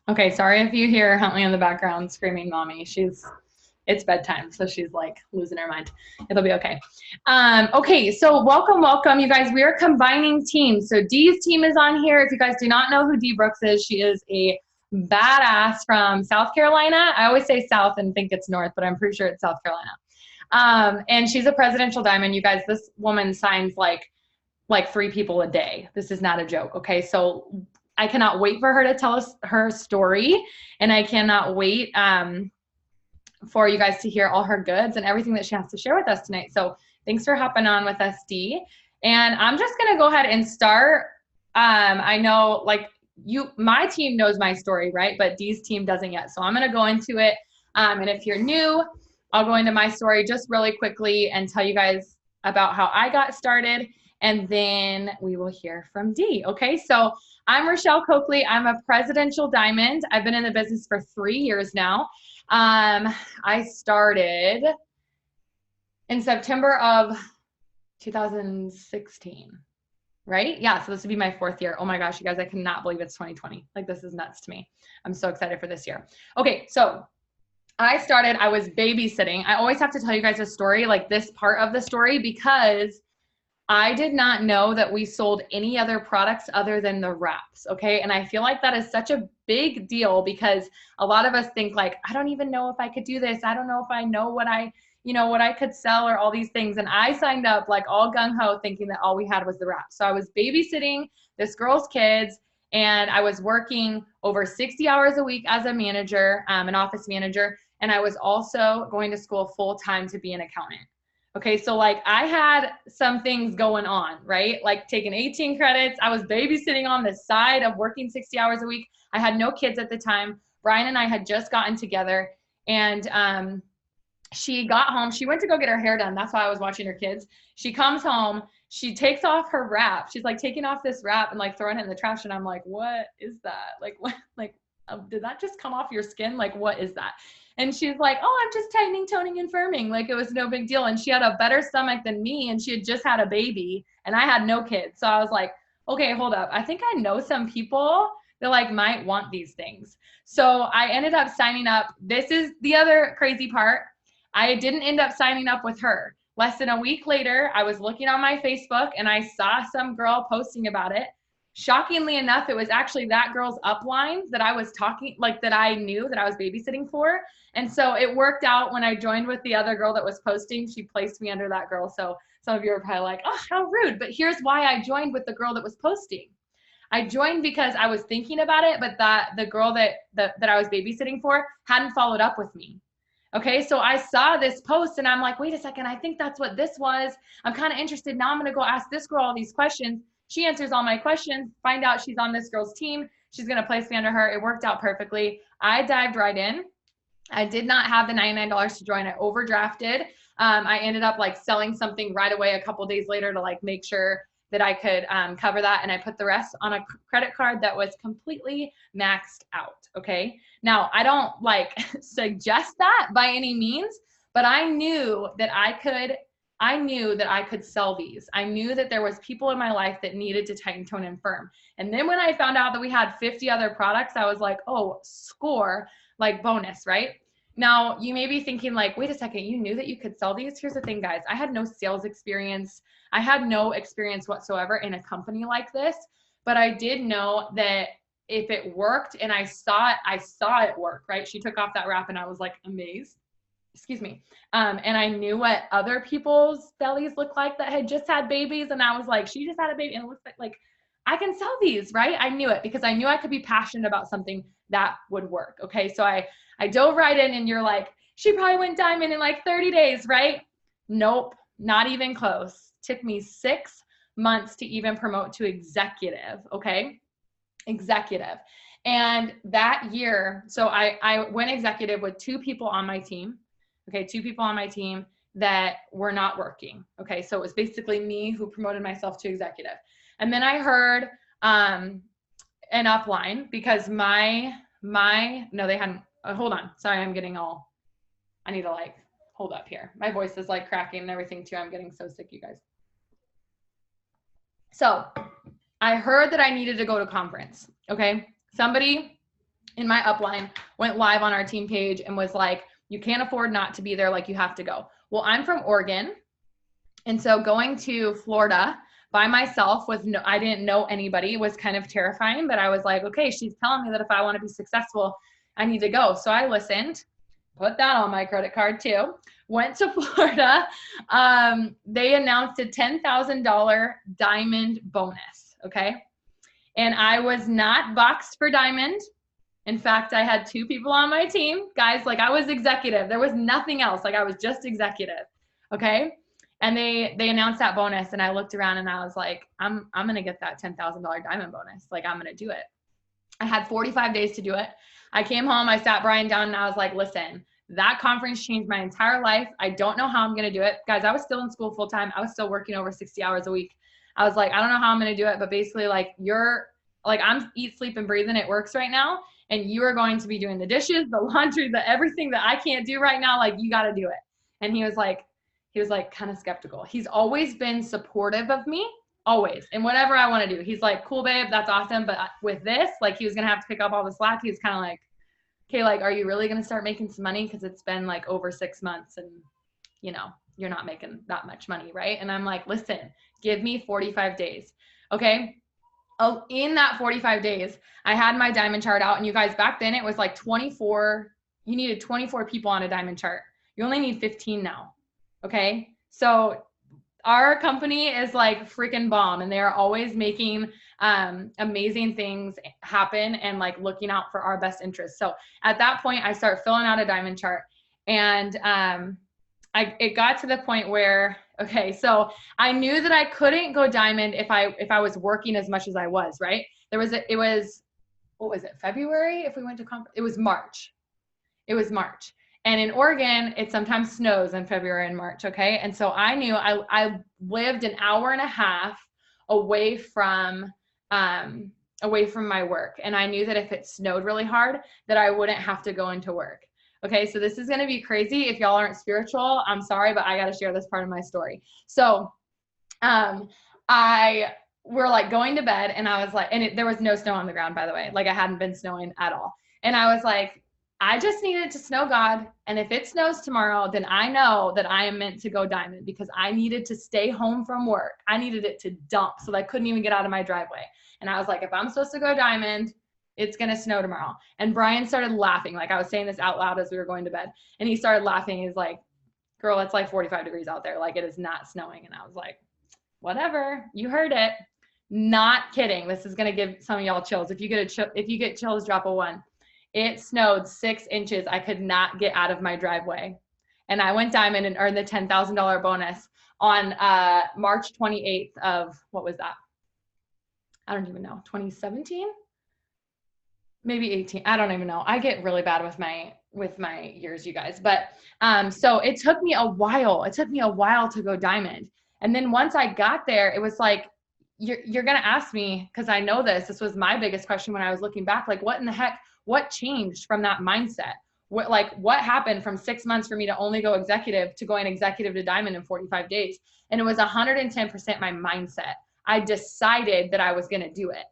Okay, sorry if you hear Huntley in the background screaming mommy. It's bedtime, so she's like losing her mind. It'll be okay. Okay, so welcome, you guys. We are combining teams. So Dee's team is on here. If you guys do not know who Dee Brooks is, she is a badass from South Carolina. I always say South and think it's North, but I'm pretty sure it's South Carolina. And she's a presidential diamond. You guys, this woman signs like 3 people a day. This is not a joke. Okay, so I cannot wait for her to tell us her story, and I cannot wait for you guys to hear all her goods and everything that she has to share with us tonight. So thanks for hopping on with us, Dee. And I'm just gonna go ahead and start. I know like my team knows my story, right? But Dee's team doesn't yet. So I'm gonna go into it. And if you're new, I'll go into my story just really quickly and tell you guys about how I got started. And then we will hear from Dee. Okay, so I'm Rachelle Coakley. I'm a presidential diamond. I've been in the business for 3 years now. I started in September of 2016, right? Yeah, so this would be my 4th year. Oh my gosh, you guys, I cannot believe it's 2020. Like, this is nuts to me. I'm so excited for this year. Okay, so I was babysitting. I always have to tell you guys a story, like this part of the story, because I did not know that we sold any other products other than the wraps, okay? And I feel like that is such a big deal because a lot of us think like, I don't even know if I could do this. I don't know if I know what what I could sell or all these things. And I signed up like all gung-ho thinking that all we had was the wraps. So I was babysitting this girl's kids and I was working over 60 hours a week as a manager, an office manager. And I was also going to school full-time to be an accountant. Okay, so like I had some things going on, right? Like taking 18 credits. I was babysitting on the side of working 60 hours a week. I had no kids at the time. Brian and I had just gotten together and she got home. She went to go get her hair done. That's why I was watching her kids. She comes home. She takes off her wrap. She's like taking off this wrap and like throwing it in the trash. And I'm like, what is that? Like, what? Like, did that just come off your skin? Like, what is that? And she's like, oh, I'm just tightening, toning, and firming. Like, it was no big deal. And she had a better stomach than me. And she had just had a baby. And I had no kids. So I was like, okay, hold up. I think I know some people that like might want these things. So I ended up signing up. This is the other crazy part. I didn't end up signing up with her. Less than a week later, I was looking on my Facebook and I saw some girl posting about it. Shockingly enough, it was actually that girl's upline that I was talking, like that I knew that I was babysitting for. And so it worked out when I joined with the other girl that was posting. She placed me under that girl. So some of you are probably like, oh, how rude. But here's why I joined with the girl that was posting. I joined because I was thinking about it, but the girl that I was babysitting for hadn't followed up with me. Okay, so I saw this post and I'm like, wait a second, I think that's what this was. I'm kind of interested. Now I'm going to go ask this girl all these questions. She answers all my questions, find out she's on this girl's team. She's going to place me under her. It worked out perfectly. I dived right in. I did not have the $99 to join. I overdrafted. I ended up like selling something right away a couple days later to like make sure that I could cover that. And I put the rest on a credit card that was completely maxed out. Okay. Now I don't like suggest that by any means, but I knew that I could sell these. I knew that there was people in my life that needed to tighten, tone, and firm. And then when I found out that we had 50 other products, I was like, oh, score, like bonus, right? Now, you may be thinking like, wait a second, you knew that you could sell these? Here's the thing, guys. I had no sales experience. I had no experience whatsoever in a company like this, but I did know that if it worked and I saw it work, right? She took off that wrap and I was like amazed. Excuse me. And I knew what other people's bellies looked like that had just had babies. And I was like, she just had a baby and it looks like I can sell these, right? I knew it because I knew I could be passionate about something that would work. Okay. So I dove right in and you're like, she probably went diamond in like 30 days, right? Nope, not even close. Took me 6 months to even promote to executive. Okay. Executive. And that year, so I went executive with 2 people on my team. Okay, 2 people on my team that were not working. Okay, so it was basically me who promoted myself to executive. And then I heard an upline because no, they hadn't, hold on. Sorry, I need to like, hold up here. My voice is like cracking and everything too. I'm getting so sick, you guys. So I heard that I needed to go to conference. Okay, somebody in my upline went live on our team page and was like, you can't afford not to be there. Like, you have to go. Well, I'm from Oregon. And so going to Florida by myself with I didn't know anybody was kind of terrifying, but I was like, okay, she's telling me that if I want to be successful, I need to go. So I listened, put that on my credit card too, went to Florida. They announced a $10,000 diamond bonus. Okay. And I was not boxed for diamond. In fact, I had 2 people on my team, guys. Like, I was executive. There was nothing else. Like, I was just executive. Okay. And they announced that bonus, and I looked around and I was like, I'm going to get that $10,000 diamond bonus. Like, I'm going to do it. I had 45 days to do it. I came home, I sat Brian down, and I was like, listen, that conference changed my entire life. I don't know how I'm going to do it. Guys, I was still in school full time. I was still working over 60 hours a week. I was like, I don't know how I'm going to do it, but basically, like, I'm eat, sleep, and breathing at works right now. And you are going to be doing the dishes, the laundry, the everything that I can't do right now. Like, you got to do it. And he was like kind of skeptical. He's always been supportive of me, always. And whatever I want to do, he's like, cool, babe, that's awesome. But with this, like, he was going to have to pick up all the slack. He was kind of like, okay, like, are you really going to start making some money? Because it's been like over 6 months and, you know, you're not making that much money, right? And I'm like, listen, give me 45 days. Okay. Oh, in that 45 days, I had my diamond chart out, and you guys, back then it was like 24, you needed 24 people on a diamond chart. You only need 15 now. Okay. So our company is like freaking bomb, and they're always making amazing things happen and like looking out for our best interests. So at that point, I start filling out a diamond chart, and it got to the point where, okay, so I knew that I couldn't go diamond if I was working as much as I was, right? What was it, February? If we went to conference, it was March. And in Oregon, it sometimes snows in February and March, okay? And so I knew I lived an hour and a half away from my work. And I knew that if it snowed really hard, that I wouldn't have to go into work. Okay, so this is going to be crazy. If y'all aren't spiritual, I'm sorry, but I got to share this part of my story. So we're like going to bed, and I was like, there was no snow on the ground, by the way. Like, it hadn't been snowing at all. And I was like, I just needed to snow God. And if it snows tomorrow, then I know that I am meant to go diamond, because I needed to stay home from work. I needed it to dump so that I couldn't even get out of my driveway. And I was like, if I'm supposed to go diamond, it's going to snow tomorrow. And Brian started laughing. Like, I was saying this out loud as we were going to bed, and he started laughing. He's like, girl, it's like 45 degrees out there. Like, it is not snowing. And I was like, whatever, you heard it. Not kidding. This is going to give some of y'all chills. If you get chills, drop a 1. It snowed 6 inches. I could not get out of my driveway. And I went diamond and earned the $10,000 bonus on March 28th of, what was that? I don't even know, 2017? Maybe 18. I don't even know. I get really bad with my years, you guys. But so it took me a while. It took me a while to go diamond. And then once I got there, it was like, you're going to ask me, because I know this was my biggest question when I was looking back, like, what in the heck, what changed from that mindset? What happened from 6 months for me to only go executive to going executive to diamond in 45 days? And it was 110% my mindset. I decided that I was going to do it.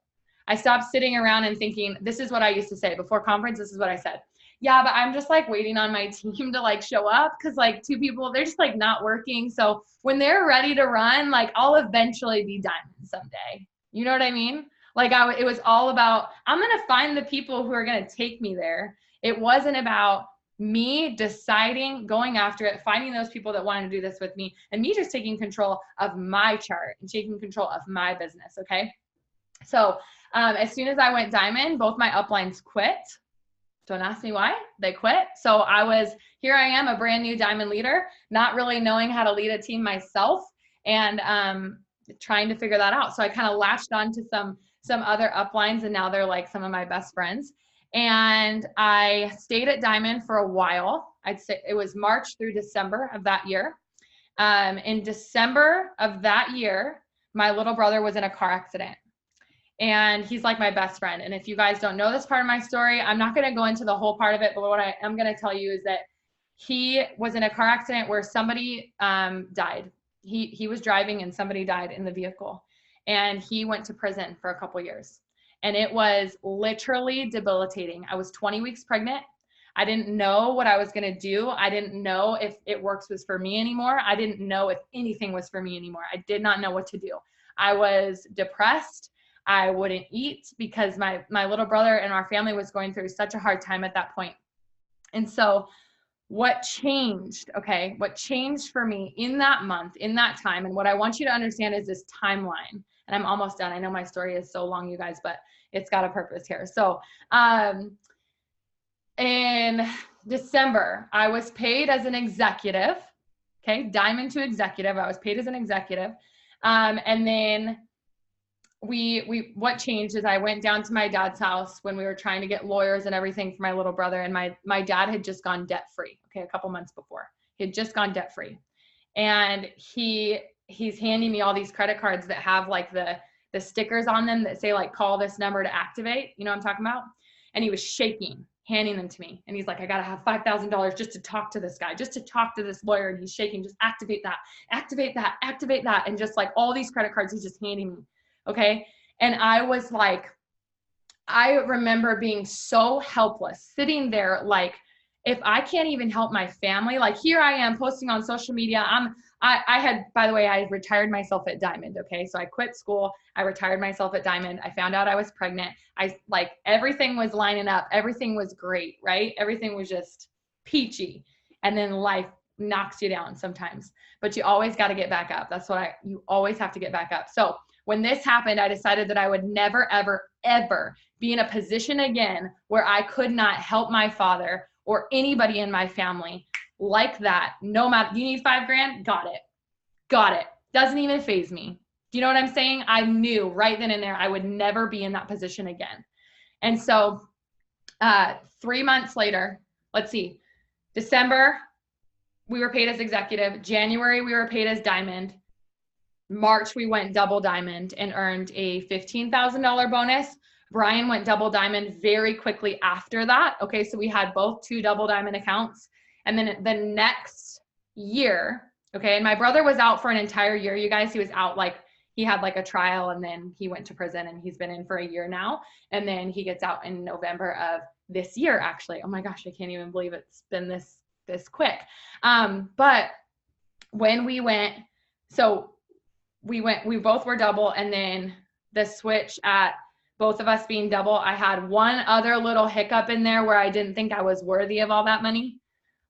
I stopped sitting around and thinking, this is what I used to say before conference. This is what I said. Yeah, but I'm just like waiting on my team to like show up, because like 2 people, they're just like not working. So when they're ready to run, like, I'll eventually be diamond someday. You know what I mean? Like, it was all about, I'm going to find the people who are going to take me there. It wasn't about me deciding, going after it, finding those people that wanted to do this with me, and me just taking control of my chart and taking control of my business. Okay. So as soon as I went diamond, both my uplines quit. Don't ask me why. They quit. So here I am, a brand new diamond leader, not really knowing how to lead a team myself, and trying to figure that out. So I kind of latched on to some other uplines, and now they're like some of my best friends. And I stayed at diamond for a while. I'd say it was March through December of that year. In December of that year, my little brother was in a car accident. And he's like my best friend. And if you guys don't know this part of my story, I'm not going to go into the whole part of it, but what I am going to tell you is that he was in a car accident where somebody died. He was driving and somebody died in the vehicle, and he went to prison for a couple years. And it was literally debilitating. I was 20 weeks pregnant. I didn't know what I was going to do. I didn't know if It Works was for me anymore. I didn't know if anything was for me anymore. I did not know what to do. I was depressed. I wouldn't eat because my little brother and our family was going through such a hard time at that point. And so what changed, okay, what changed for me in that month, in that time, and what I want you to understand is this timeline. And I'm almost done. I know my story is so long, you guys, but it's got a purpose here. So in December, I was paid as an executive, okay, diamond to executive. I was paid as an executive. And then what changed is I went down to my dad's house when we were trying to get lawyers and everything for my little brother. And my dad had just gone debt free. Okay. A couple months before, he had just gone debt free. And he's handing me all these credit cards that have like the stickers on them that say like, call this number to activate. You know what I'm talking about? And he was shaking, handing them to me. And he's like, I got to have $5,000 just to talk to this guy, just to talk to this lawyer. And he's shaking, just activate that, activate that, activate that. And just like all these credit cards, he's just handing me. Okay. And I was like, I remember being so helpless, sitting there like, if I can't even help my family, like here I am posting on social media. I had, by the way, I retired myself at Diamond. Okay. So I quit school. I retired myself at Diamond. I found out I was pregnant. Everything was lining up. Everything was great, right? Everything was just peachy. And then life knocks you down sometimes, but you always got to get back up. You always have to get back up. So when this happened, I decided that I would never, ever, ever be in a position again where I could not help my father or anybody in my family like that. No matter, you need $5,000? Got it. Doesn't even faze me. Do you know what I'm saying? I knew right then and there I would never be in that position again. And so 3 months later, let's see, December, we were paid as executive. January, we were paid as diamond. March, we went double diamond and earned a $15,000 bonus. Brian went double diamond very quickly after that. Okay, so we had both 2 double diamond accounts. And then the next year, okay, and my brother was out for an entire year, you guys. He was out he had a trial, and then he went to prison, and he's been in for a year now. And then he gets out in November of this year, actually. Oh my gosh, I can't even believe it's been this quick. But when we went, we both were double, and then the switch at both of us being double, I had one other little hiccup in there where I didn't think I was worthy of all that money.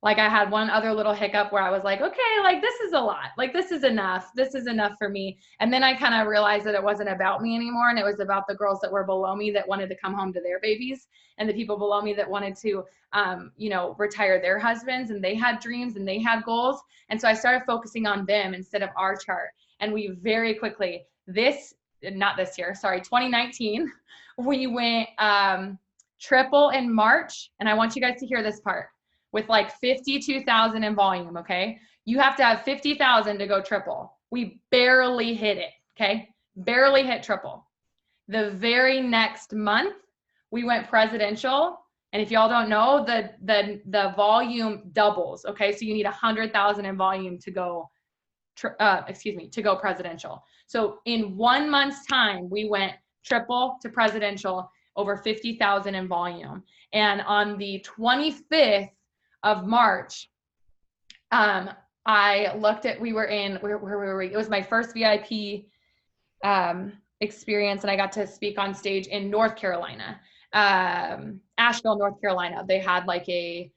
I had one other little hiccup where I was like, okay, this is a lot. This is enough. This is enough for me. And then I kind of realized that it wasn't about me anymore. And it was about the girls that were below me that wanted to come home to their babies, and the people below me that wanted to, retire their husbands, and they had dreams and they had goals. And so I started focusing on them instead of our chart. And we very quickly, 2019, we went triple in March. And I want you guys to hear this part. With 52,000 in volume, okay? You have to have 50,000 to go triple. We barely hit it, okay? Barely hit triple. The very next month, we went presidential. And if y'all don't know, the volume doubles, okay? So you need 100,000 in volume to go, to go presidential. So in 1 month's time, we went triple to presidential, over 50,000 in volume. And on the 25th of March, I looked at, we were in, where were we? It was my first VIP experience, and I got to speak on stage in North Carolina, Asheville, North Carolina. They had a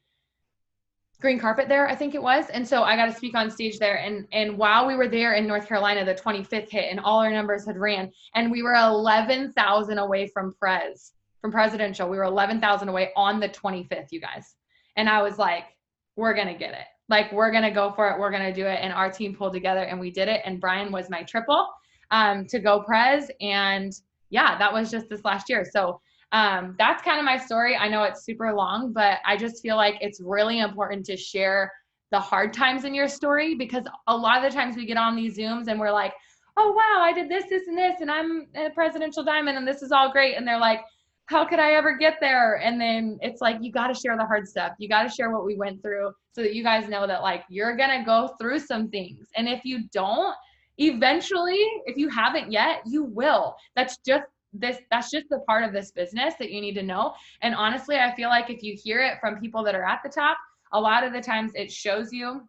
green carpet there, I think it was. And so I got to speak on stage there. And while we were there in North Carolina, the 25th hit, and all our numbers had ran, and we were 11,000 away from presidential. We were 11,000 away on the 25th, you guys. And I was like, we're going to get it. We're going to go for it. We're going to do it. And our team pulled together and we did it. And Brian was my triple to go pres. And yeah, that was just this last year. So that's kind of my story. I know it's super long, but I just feel like it's really important to share the hard times in your story, because a lot of the times we get on these Zooms and we're like, oh, wow, I did this, this, and this, and I'm a presidential diamond, and this is all great. And they're like, how could I ever get there? And then it's you got to share the hard stuff. You got to share what we went through so that you guys know that you're going to go through some things. And if you don't, eventually, if you haven't yet, you will. That's just that's just the part of this business that you need to know. And honestly, I feel like if you hear it from people that are at the top, a lot of the times it shows you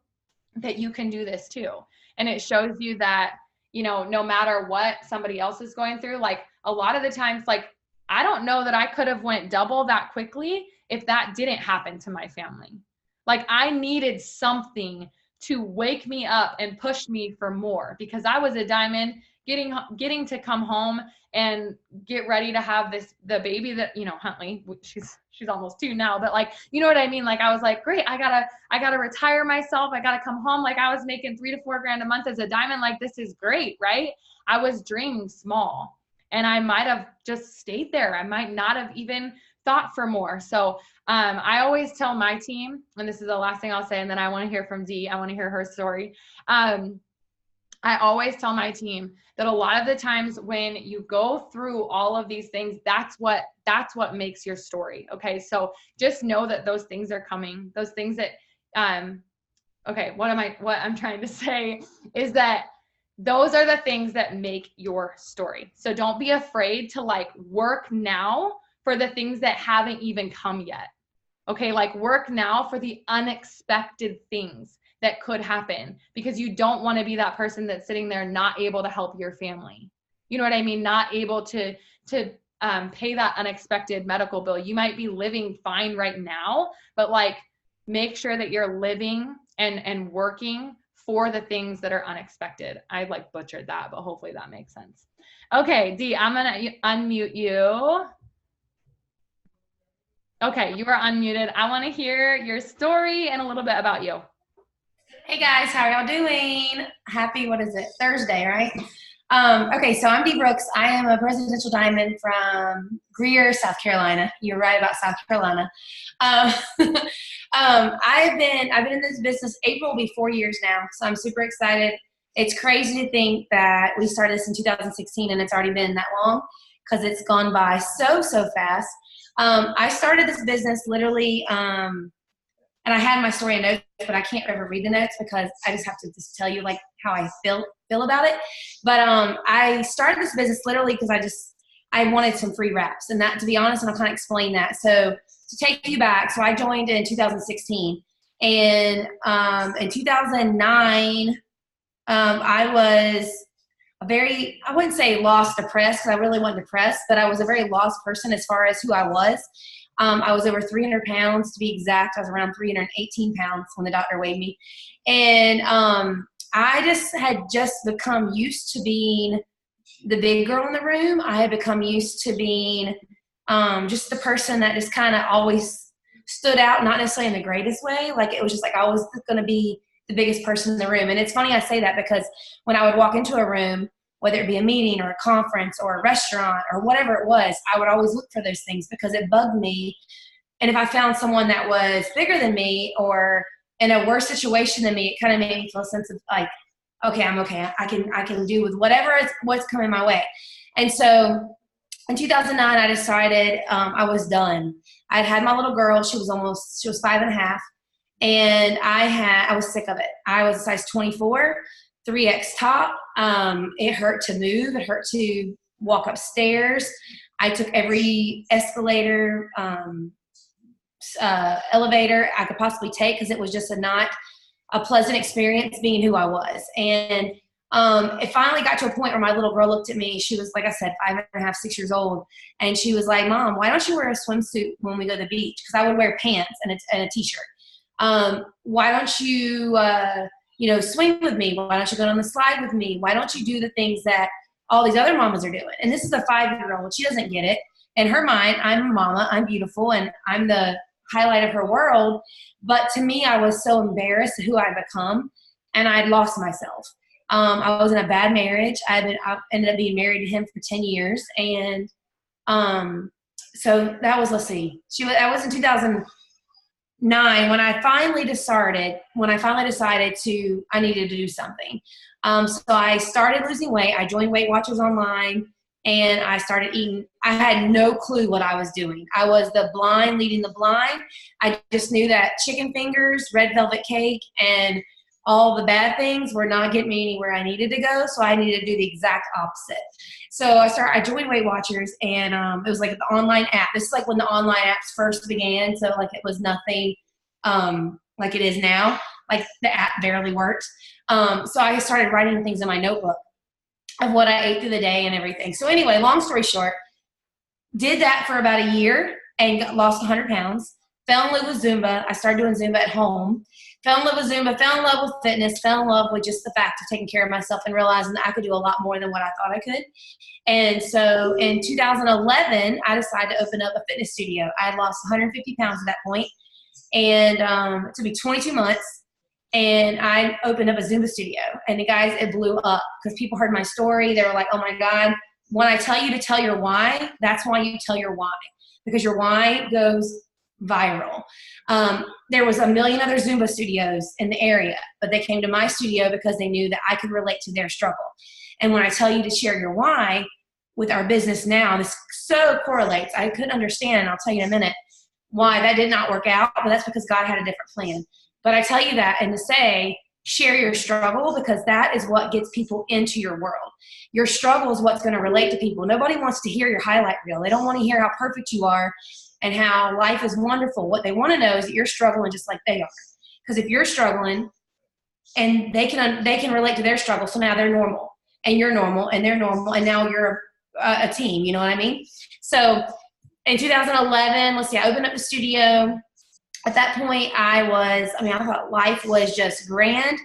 that you can do this too. And it shows you that, you know, no matter what somebody else is going through, like a lot of the times, like, I don't know that I could have went double that quickly if that didn't happen to my family. Like, I needed something to wake me up and push me for more, because I was a diamond getting to come home and get ready to have the baby that, you know, Huntley, she's almost 2 now, but like, you know what I mean? Like, I was like, great, I gotta retire myself. I gotta come home. Like, I was making $3 to $4 grand a month as a diamond. Like, this is great, right? I was dreaming small, and I might have just stayed there. I might not have even thought for more. So I always tell my team, and this is the last thing I'll say, and then I want to hear from Dee. I want to hear her story. I always tell my team that a lot of the times when you go through all of these things, that's what makes your story. Okay. So just know that those things are coming. Those things that, okay, what I'm trying to say is that those are the things that make your story. So don't be afraid to like work now for the things that haven't even come yet. Okay. Like, work now for the unexpected things that could happen, because you don't want to be that person that's sitting there not able to help your family. You know what I mean? Not able to pay that unexpected medical bill. You might be living fine right now, but like, make sure that you're living and working for the things that are unexpected. I like butchered that, but hopefully that makes sense. Okay, Dee, I'm gonna unmute you. Okay, you are unmuted. I want to hear your story and a little bit about you. Hey guys, how are y'all doing? Happy, what is it, Thursday, right? Okay, so I'm Dee Brooks. I am a presidential diamond from Greer, South Carolina. You're right about South Carolina. I've been in this business. April will be 4 years now, so I'm super excited. It's crazy to think that we started this in 2016 and it's already been that long, because it's gone by so fast. I started this business literally, and I had my story in notes, but I can't ever read the notes because I just have to just tell you like how I feel about it. But I started this business literally because I wanted some free wraps, and that, to be honest, and I'll kind of explain that. So to take you back, so I joined in 2016, and in 2009, I was I wouldn't say lost, depressed, because I really wasn't depressed, but I was a very lost person as far as who I was. I was over 300 pounds to be exact. I was around 318 pounds when the doctor weighed me. And I had become used to being the big girl in the room. I had become used to being just the person that just kind of always stood out, not necessarily in the greatest way. Like, it was just like I was going to be the biggest person in the room. And it's funny I say that, because when I would walk into a room, whether it be a meeting or a conference or a restaurant or whatever it was, I would always look for those things because it bugged me. And if I found someone that was bigger than me or in a worse situation than me, it kind of made me feel a sense of like, okay, I'm okay. I can do with what's coming my way. And so in 2009, I decided I was done. I'd had my little girl. She was 5.5. And I was sick of it. I was a size 24, 3X top. It hurt to move. It hurt to walk upstairs. I took every escalator, elevator I could possibly take, because it was just not a pleasant experience being who I was. And it finally got to a point where my little girl looked at me. She was, like I said, 5.5, 6 years old. And she was like, Mom, why don't you wear a swimsuit when we go to the beach? Because I would wear pants and a t-shirt. Why don't you, swing with me? Why don't you go on the slide with me? Why don't you do the things that all these other mamas are doing? And this is a 5-year-old. She doesn't get it. In her mind, I'm a mama, I'm beautiful, and I'm the highlight of her world. But to me, I was so embarrassed at who I'd become, and I'd lost myself. I was in a bad marriage. I ended up being married to him for 10 years. And so that was, that was in 2009 when I finally decided I needed to do something. So I started losing weight. I joined Weight Watchers online, and I started eating. I had no clue what I was doing. I was the blind leading the blind. I just knew that chicken fingers, red velvet cake, and all the bad things were not getting me anywhere I needed to go. So I needed to do the exact opposite. So I joined Weight Watchers, and it was like the online app. This is like when the online apps first began. So like it was nothing like it is now. Like the app barely worked. So I started writing things in my notebook of what I ate through the day and everything. So anyway, long story short, did that for about a year and lost 100 pounds. Fell in love with Zumba. I started doing Zumba at home. Fell in love with Zumba, fell in love with fitness, fell in love with just the fact of taking care of myself and realizing that I could do a lot more than what I thought I could. And so in 2011, I decided to open up a fitness studio. I had lost 150 pounds at that point, and it took me 22 months. And I opened up a Zumba studio, and the guys, it blew up because people heard my story. They were like, oh my God, when I tell you to tell your why, that's why you tell your why, because your why goes viral. There was a million other Zumba studios in the area, but they came to my studio because they knew that I could relate to their struggle. And when I tell you to share your why with our business now, this so correlates. I couldn't understand, and I'll tell you in a minute why that did not work out, but that's because God had a different plan. But I tell you that and to say, share your struggle, because that is what gets people into your world. Your struggle is what's going to relate to people. Nobody wants to hear your highlight reel. They don't want to hear how perfect you are and how life is wonderful. What they want to know is that you're struggling just like they are. Because if you're struggling and they can relate to their struggle, so now they're normal and you're normal and they're normal and now you're a team. You know what I mean? So in 2011, I opened up the studio. At that point, I thought life was just grand.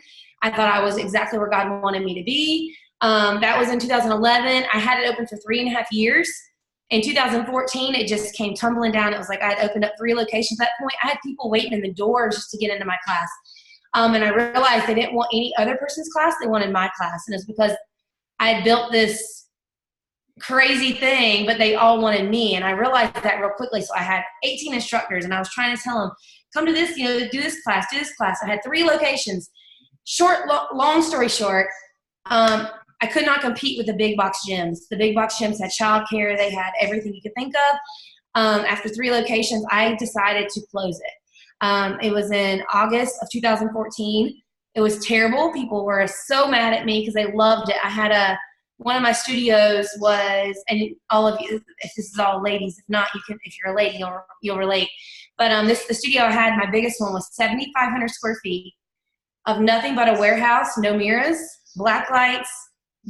I thought I was exactly where God wanted me to be. That was in 2011. I had it open for 3.5 years. In 2014, it just came tumbling down. It was like I had opened up 3 locations at that point. I had people waiting in the doors just to get into my class. And I realized they didn't want any other person's class. They wanted my class. And it's because I had built this crazy thing, but they all wanted me. And I realized that real quickly. So I had 18 instructors, and I was trying to tell them, come to this, do this class, do this class. I had 3 locations. Long story short, I could not compete with the big box gyms. The big box gyms had childcare. They had everything you could think of. After 3 locations, I decided to close it. It was in August of 2014. It was terrible. People were so mad at me because they loved it. I had one of my studios was, and all of you, if this is all ladies, if not, if you're a lady, you'll relate. But the studio I had, my biggest one was 7,500 square feet of nothing but a warehouse, no mirrors, black lights,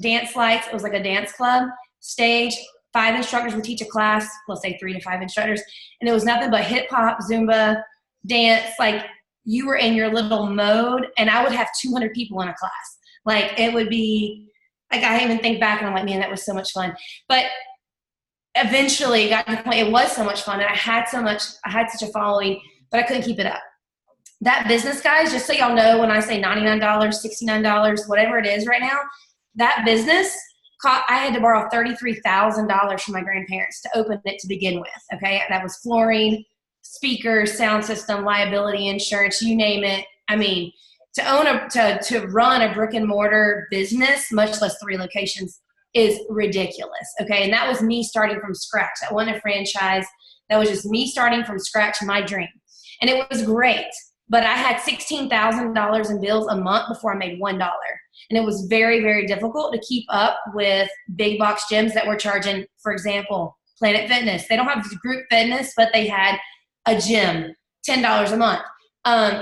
dance lights. It was like a dance club, stage, 5 instructors would teach a class, let's say 3 to 5 instructors. And it was nothing but hip hop, Zumba, dance. Like you were in your little mode, and I would have 200 people in a class. Like it would be, like I even think back and I'm like, man, that was so much fun. But eventually got to the point, it was so much fun, and I had such a following, but I couldn't keep it up. That business, guys, just so y'all know, when I say $99, $69, whatever it is right now, that business, I had to borrow $33,000 from my grandparents to open it to begin with, okay? That was flooring, speakers, sound system, liability insurance, you name it. I mean, to run a brick and mortar business, much less 3 locations, is ridiculous, okay? And that was me starting from scratch. That wasn't a franchise. That was just me starting from scratch, my dream. And it was great, but I had $16,000 in bills a month before I made $1. And it was very, very difficult to keep up with big box gyms that were charging, for example, Planet Fitness. They don't have group fitness, but they had a gym, $10 a month.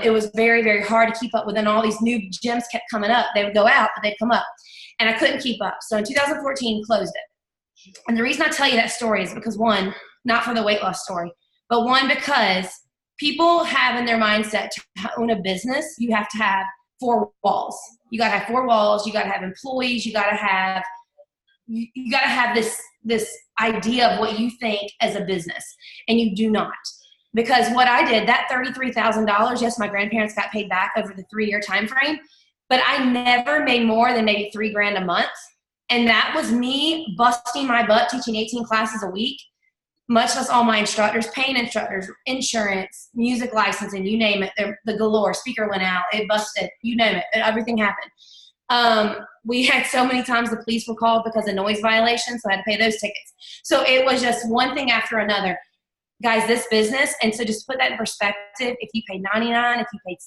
It was very, very hard to keep up with, and all these new gyms kept coming up. They would go out, but they'd come up, and I couldn't keep up. So in 2014, closed it. And the reason I tell you that story is because, one, not for the weight loss story, but one, because people have in their mindset to own a business, you have to have 4 walls. You got to have 4 walls. You got to have employees. You got to have this idea of what you think as a business, and you do not. Because what I did, that $33,000, yes, my grandparents got paid back over the 3-year time frame, but I never made more than maybe $3,000 a month. And that was me busting my butt teaching 18 classes a week, much less all my instructors, paying instructors, insurance, music licensing, you name it. The galore, speaker went out, it busted, you name it, everything happened. We had so many times the police were called because of noise violations, so I had to pay those tickets. So it was just one thing after another. guys, this business, and so just put that in perspective, if you paid $99, if you paid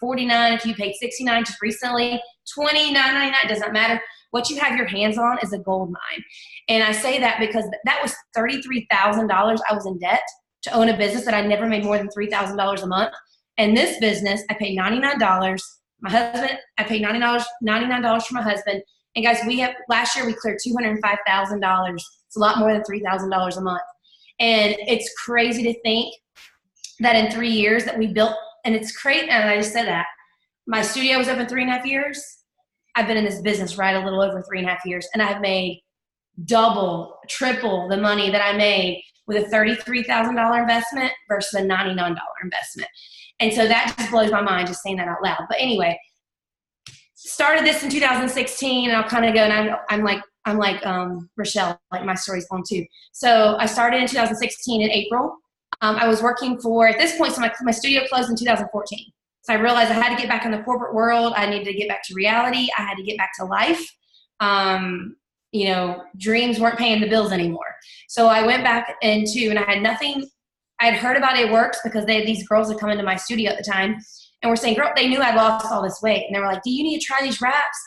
$49, if you paid $69 just recently, $29.99, it doesn't matter. What you have your hands on is a gold mine. And I say that because that was $33,000 I was in debt to own a business that I never made more than $3,000 a month. And this business, I paid $99. My husband, I paid $99 for my husband. And guys, last year we cleared $205,000. It's a lot more than $3,000 a month. And it's crazy to think that in 3 years that we built, and it's crazy, and I just said that. My studio was open 3.5 years. I've been in this business a little over 3.5 years, and I've made double, triple the money that I made with a $33,000 investment versus a $99 investment. And so that just blows my mind just saying that out loud. But anyway, started this in 2016, and I'll kind of go, and I'm like Rachelle, like my story's long too. So I started in 2016 in April. I was working at this point, so my studio closed in 2014. So I realized I had to get back in the corporate world. I needed to get back to reality. I had to get back to life. Dreams weren't paying the bills anymore. So I went back and I had nothing. I had heard about It Works because these girls had come into my studio at the time and were saying, girl, they knew I'd lost all this weight. And they were like, do you need to try these wraps?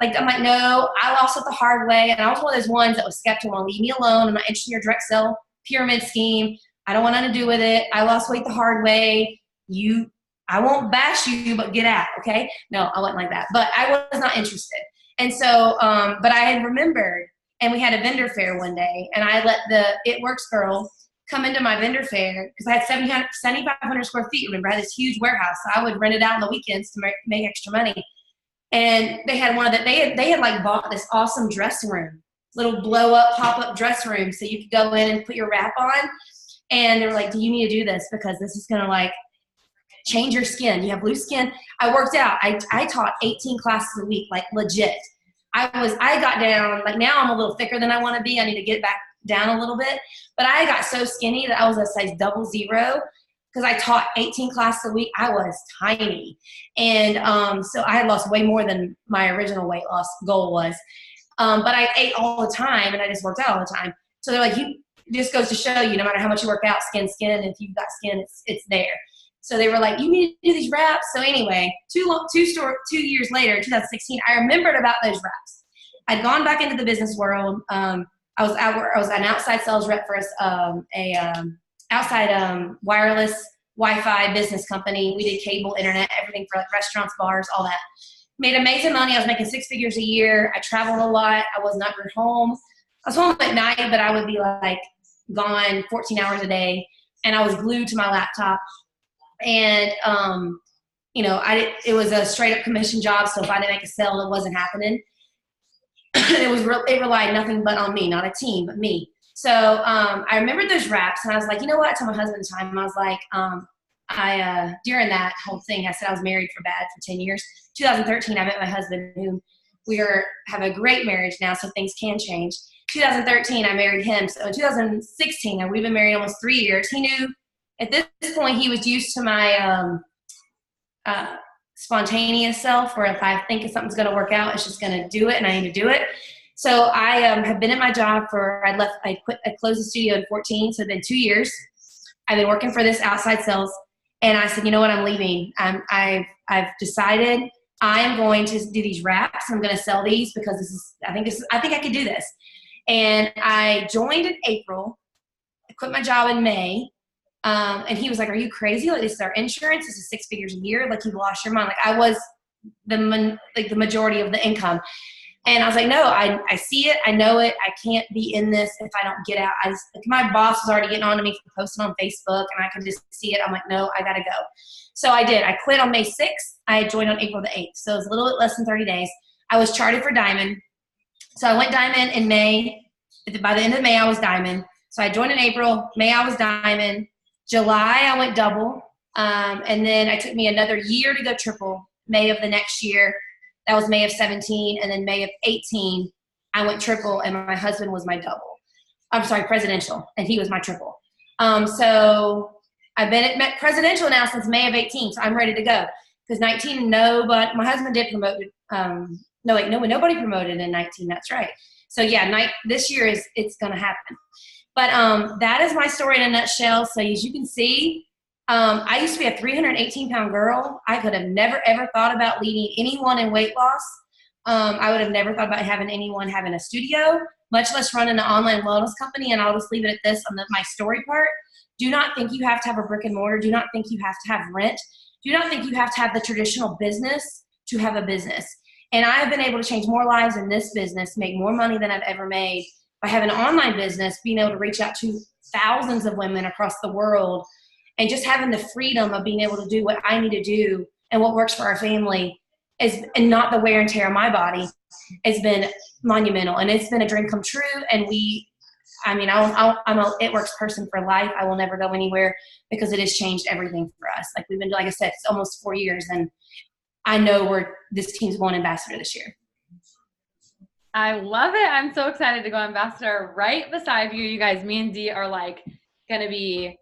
I'm like, no, I lost it the hard way. And I was one of those ones that was skeptical. Leave me alone. I'm not interested in your direct sell pyramid scheme. I don't want nothing to do with it. I lost weight the hard way. I won't bash you, but get out, okay? No, I wasn't like that. But I was not interested. And so, but I had remembered, and we had a vendor fair one day, and I let the It Works girl come into my vendor fair because I had 7,500 square feet. Remember, I had this huge warehouse. So I would rent it out on the weekends to make extra money. And they had they had like bought this awesome dressing room, little blow up, pop up dressing room. So you could go in and put your wrap on. And they were like, do you need to do this? Because this is going to like change your skin. You have loose skin. I worked out. I taught 18 classes a week, like legit. I got down, like now I'm a little thicker than I want to be. I need to get back down a little bit. But I got so skinny that I was a size 00 because I taught 18 classes a week. I was tiny. And so I had lost way more than my original weight loss goal was. But I ate all the time and I just worked out all the time. So they're like, just goes to show you, no matter how much you work out, skin, if you've got skin, it's there. So they were like, you need to do these wraps. So anyway, 2 years later, 2016, I remembered about those wraps. I'd gone back into the business world. I was an outside sales rep for outside wireless Wi-Fi business company. We did cable, internet, everything for like restaurants, bars, all that. Made amazing money. I was making 6 figures a year. I traveled a lot. I was not home. I was home at night, but I would be like gone 14 hours a day, and I was glued to my laptop. And it was a straight up commission job. So if I didn't make a sale, it wasn't happening. It relied nothing but on me, not a team, but me. So I remembered those wraps, and I was like, you know what? I told my husband at the time, I was like, during that whole thing, I said I was married for 10 years. 2013, I met my husband, whom have a great marriage now, so things can change. 2013, I married him. So in 2016, and we've been married almost 3 years. He knew at this point he was used to my spontaneous self, where if I think something's going to work out, it's just going to do it, and I need to do it. So I have been at my job I closed the studio in 14, so it's been 2 years. I've been working for this outside sales, and I said, you know what, I'm leaving. I've decided I am going to do these wraps. I'm going to sell these because I think I could do this. And I joined in April. I quit my job in May. And he was like, are you crazy? Like, this is our insurance. This is 6 figures a year. Like, you've lost your mind. Like, I was the majority of the income. And I was like, no, I see it. I know it. I can't be in this if I don't get out. My boss was already getting on to me for posting on Facebook, and I could just see it. I'm like, no, I got to go. So I did. I quit on May 6th. I joined on April the 8th. So it was a little bit less than 30 days. I was charted for Diamond. So I went Diamond in May. By the end of May, I was Diamond. So I joined in April. May, I was Diamond. July, I went double. And then it took me another year to go triple. May of the next year. That was May of 17. And then May of 18, I went triple, and my husband was my double. I'm sorry, presidential, and he was my triple. So I've been at presidential now since May of 18, so I'm ready to go. Because 19, no, but my husband did promote. Nobody promoted in 19. That's right. So yeah, this year it's going to happen. But that is my story in a nutshell. So as you can see, I used to be a 318-pound girl. I could have never, ever thought about leading anyone in weight loss. I would have never thought about having anyone having a studio, much less running an online wellness company. And I'll just leave it at this on my story part. Do not think you have to have a brick and mortar. Do not think you have to have rent. Do not think you have to have the traditional business to have a business. And I have been able to change more lives in this business, make more money than I've ever made by having an online business, being able to reach out to thousands of women across the world, and just having the freedom of being able to do what I need to do and what works for our family and not the wear and tear of my body has been monumental. And it's been a dream come true. And I'm a It Works person for life. I will never go anywhere because it has changed everything for us. Like I said, it's almost 4 years, and I know this team's going ambassador this year. I love it. I'm so excited to go ambassador right beside you. You guys, me and Dee are like going to be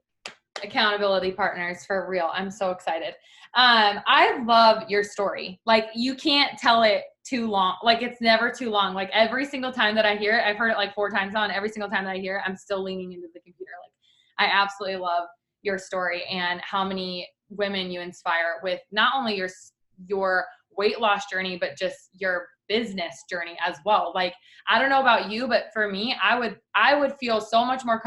accountability partners for real. I'm so excited. I love your story. Like, you can't tell it too long. Like, it's never too long. Like, every single time that I hear it, I've heard it like 4 times now, and every single time that I hear it, I'm still leaning into the computer. Like, I absolutely love your story and how many women you inspire with not only your weight loss journey, but just your business journey as well. Like, I don't know about you, but for me, I would feel so much more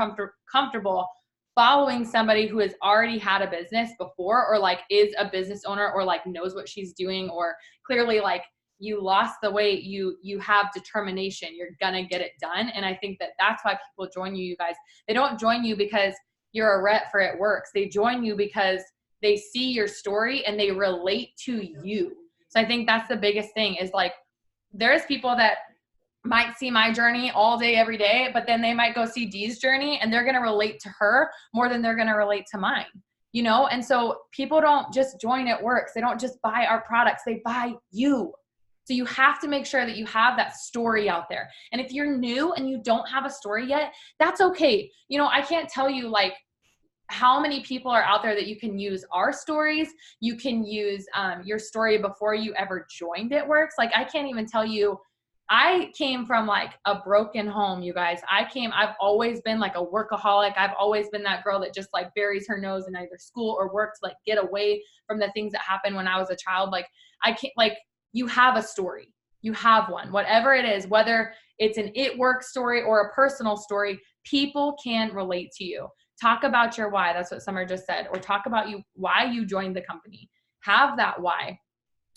comfortable following somebody who has already had a business before, or like is a business owner, or like knows what she's doing, or clearly like you lost the weight, you have determination, you're gonna get it done. And I think that that's why people join you guys. They don't join you because you're a rep for It Works. They join you because they see your story and they relate to you. So I think that's the biggest thing, is like, there's people that might see my journey all day, every day, but then they might go see Dee's journey and they're going to relate to her more than they're going to relate to mine, you know? And so people don't just join It Works. They don't just buy our products. They buy you. So you have to make sure that you have that story out there. And if you're new and you don't have a story yet, that's okay. You know, I can't tell you like how many people are out there that you can use our stories. You can use your story before you ever joined It Works. Like, I can't even tell you, I came from like a broken home, you guys. I've always been like a workaholic. I've always been that girl that just like buries her nose in either school or work to like get away from the things that happened when I was a child. Like, I can't, like, you have a story. You have one, whatever it is, whether it's an It Works story or a personal story, people can relate to you. Talk about your why. That's what Summer just said. Or talk about why you joined the company. Have that why.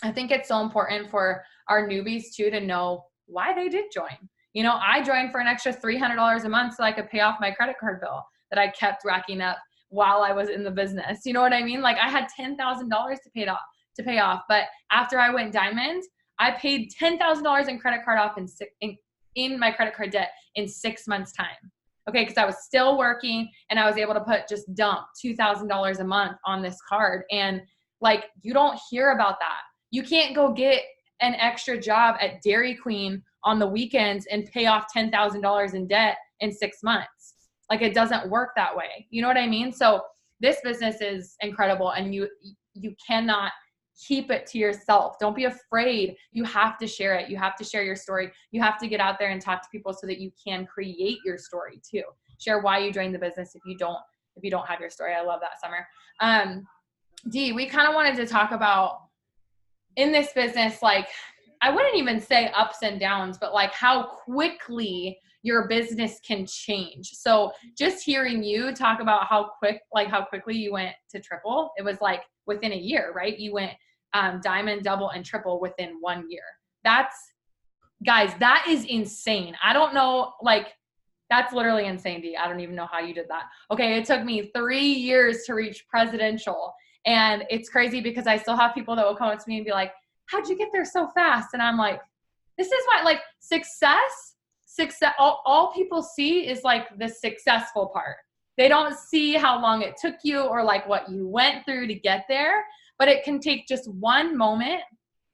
I think it's so important for our newbies too to know why they did join. You know, I joined for an extra $300 a month so I could pay off my credit card bill that I kept racking up while I was in the business. You know what I mean? Like, I had $10,000 to pay off. But after I went diamond, I paid $10,000 in credit card off in my credit card debt in 6 months time. Okay, because I was still working and I was able to just dump $2,000 a month on this card. And like, you don't hear about that. You can't go get an extra job at Dairy Queen on the weekends and pay off $10,000 in debt in 6 months. Like, it doesn't work that way. You know what I mean? So this business is incredible, and you cannot keep it to yourself. Don't be afraid. You have to share it. You have to share your story. You have to get out there and talk to people so that you can create your story too. Share why you joined the business if you don't have your story. I love that, Summer. Dee, we kind of wanted to talk about in this business, like, I wouldn't even say ups and downs, but like how quickly your business can change. So just hearing you talk about how quickly you went to triple, it was like within a year, right? You went diamond, double, and triple within 1 year. Guys, that is insane. I don't know, like, that's literally insane, Dee. I don't even know how you did that. Okay, it took me 3 years to reach presidential. And it's crazy because I still have people that will come up to me and be like, how'd you get there so fast? And I'm like, this is why, like, success, all people see is like the successful part. They don't see how long it took you or like what you went through to get there. But it can take just one moment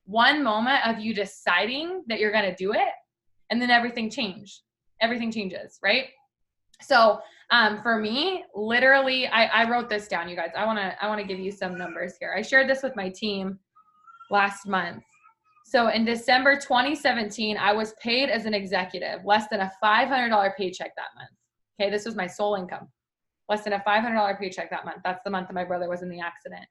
of you deciding that you're going to do it. And then everything changes, right? So for me, literally, I wrote this down, you guys. I want to give you some numbers here. I shared this with my team last month. So in December 2017, I was paid as an executive, less than a $500 paycheck that month. Okay, this was my sole income. Less than a $500 paycheck that month. That's the month that my brother was in the accident.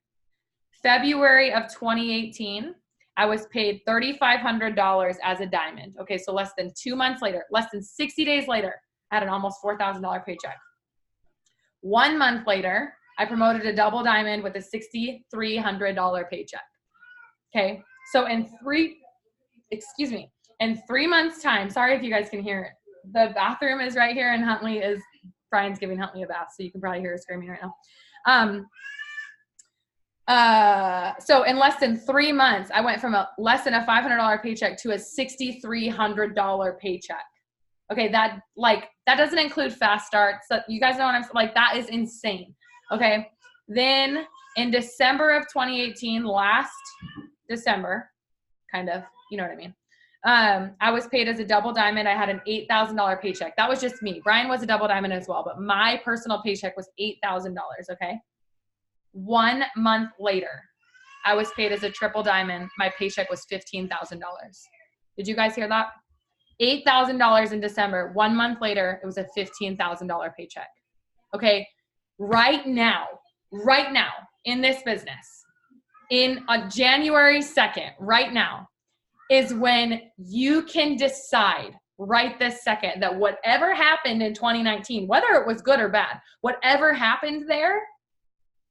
February of 2018, I was paid $3,500 as a diamond. Okay, so less than 2 months later, less than 60 days later, I had an almost $4,000 paycheck. 1 month later, I promoted a double diamond with a $6,300 paycheck. Okay, so in 3 months time, sorry if you guys can hear it. The bathroom is right here and Brian's giving Huntley a bath, so you can probably hear her screaming right now. So in less than 3 months, I went from less than a $500 paycheck to a $6,300 paycheck. Okay, that doesn't include fast starts. So you guys know what I'm like, that is insane. Okay, then in December of 2018, last December, kind of, you know what I mean. I was paid as a double diamond. I had an $8,000 paycheck. That was just me. Brian was a double diamond as well, but my personal paycheck was $8,000. Okay. 1 month later, I was paid as a triple diamond. My paycheck was $15,000. Did you guys hear that? $8,000 in December. 1 month later, it was a $15,000 paycheck. Okay. Right now in this business, in January 2nd, right now, is when you can decide right this second that whatever happened in 2019, whether it was good or bad, whatever happened there,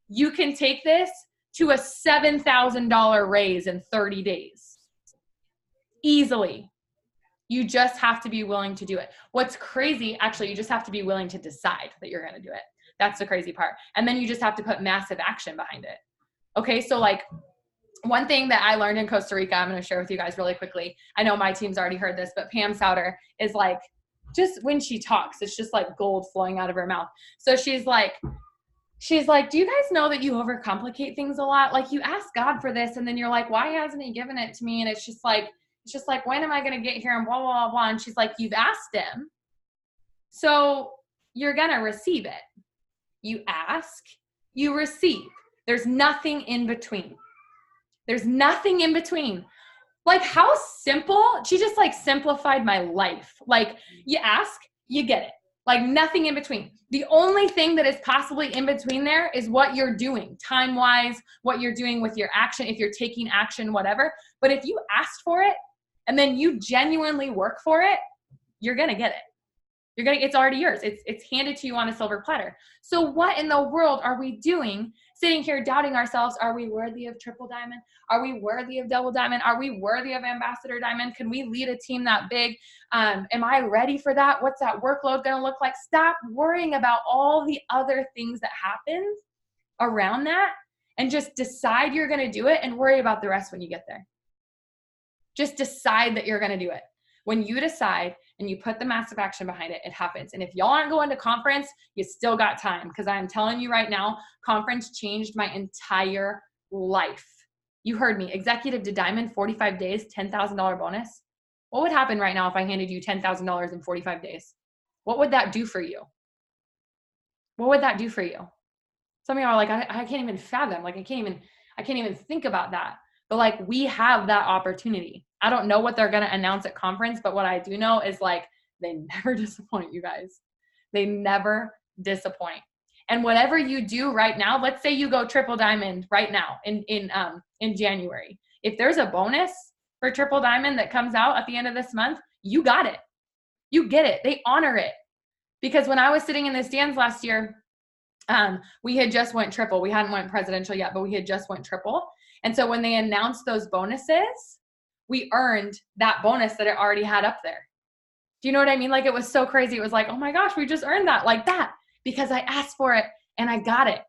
you can take this to a $7,000 raise in 30 days. Easily. You just have to be willing to do it. What's crazy, actually, you just have to be willing to decide that you're going to do it. That's the crazy part. And then you just have to put massive action behind it. Okay, so like, one thing that I learned in Costa Rica, I'm going to share with you guys really quickly. I know my team's already heard this, but Pam Souter is like, just when she talks, it's just like gold flowing out of her mouth. So she's like, do you guys know that you overcomplicate things a lot? Like you ask God for this and then you're like, why hasn't he given it to me? And it's just like, when am I going to get here? And blah, blah, blah, blah. And she's like, you've asked him. So you're going to receive it. You ask, you receive. There's nothing in between. There's nothing in between. Like how simple, she just like simplified my life. Like you ask, you get it. Like nothing in between. The only thing that is possibly in between there is what you're doing time-wise, what you're doing with your action, if you're taking action, whatever. But if you asked for it and then you genuinely work for it, you're going to get it. It's already yours. It's handed to you on a silver platter. So what in the world are we doing sitting here doubting ourselves? Are we worthy of triple diamond? Are we worthy of double diamond? Are we worthy of ambassador diamond? Can we lead a team that big? Am I ready for that? What's that workload going to look like? Stop worrying about all the other things that happen around that and just decide you're going to do it and worry about the rest when you get there. Just decide that you're going to do it. When you decide and you put the massive action behind it, it happens. And if y'all aren't going to conference, you still got time. Because I'm telling you right now, conference changed my entire life. You heard me. Executive to diamond, 45 days, $10,000 bonus. What would happen right now if I handed you $10,000 in 45 days? What would that do for you? What would that do for you? Some of y'all are like, I can't even fathom. Like, I can't even think about that. But like, we have that opportunity. I don't know what they're going to announce at conference, but what I do know is like, they never disappoint, you guys. They never disappoint. And whatever you do right now, let's say you go triple diamond right now in January. If there's a bonus for triple diamond that comes out at the end of this month, you got it. You get it. They honor it. Because when I was sitting in the stands last year, we had just went triple. We hadn't went presidential yet, but we had just went triple. And so when they announced those bonuses, we earned that bonus that it already had up there. Do you know what I mean? Like, it was so crazy. It was like, oh my gosh, we just earned that like that because I asked for it and I got it.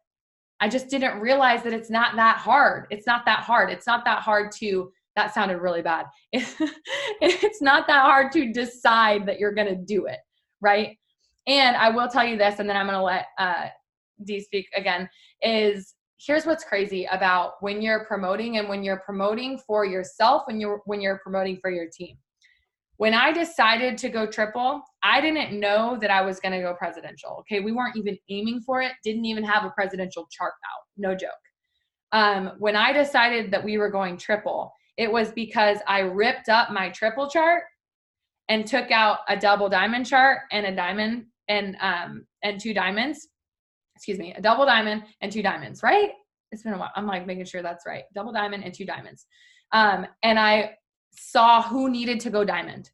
I just didn't realize that it's not that hard. It's not that hard. It's not that hard to, that sounded really bad. It's not that hard to decide that you're going to do it. Right. And I will tell you this, and then I'm going to let Dee speak again, is here's what's crazy about when you're promoting and when you're promoting for yourself, when you're promoting for your team. When I decided to go triple, I didn't know that I was going to go presidential. Okay. We weren't even aiming for it. Didn't even have a presidential chart out. No joke. When I decided that we were going triple, it was because I ripped up my triple chart and took out a double diamond chart and a diamond and 2 diamonds. Excuse me, a double diamond and 2 diamonds, right? It's been a while. I'm like making sure that's right. Double diamond and 2 diamonds. And I saw who needed to go diamond.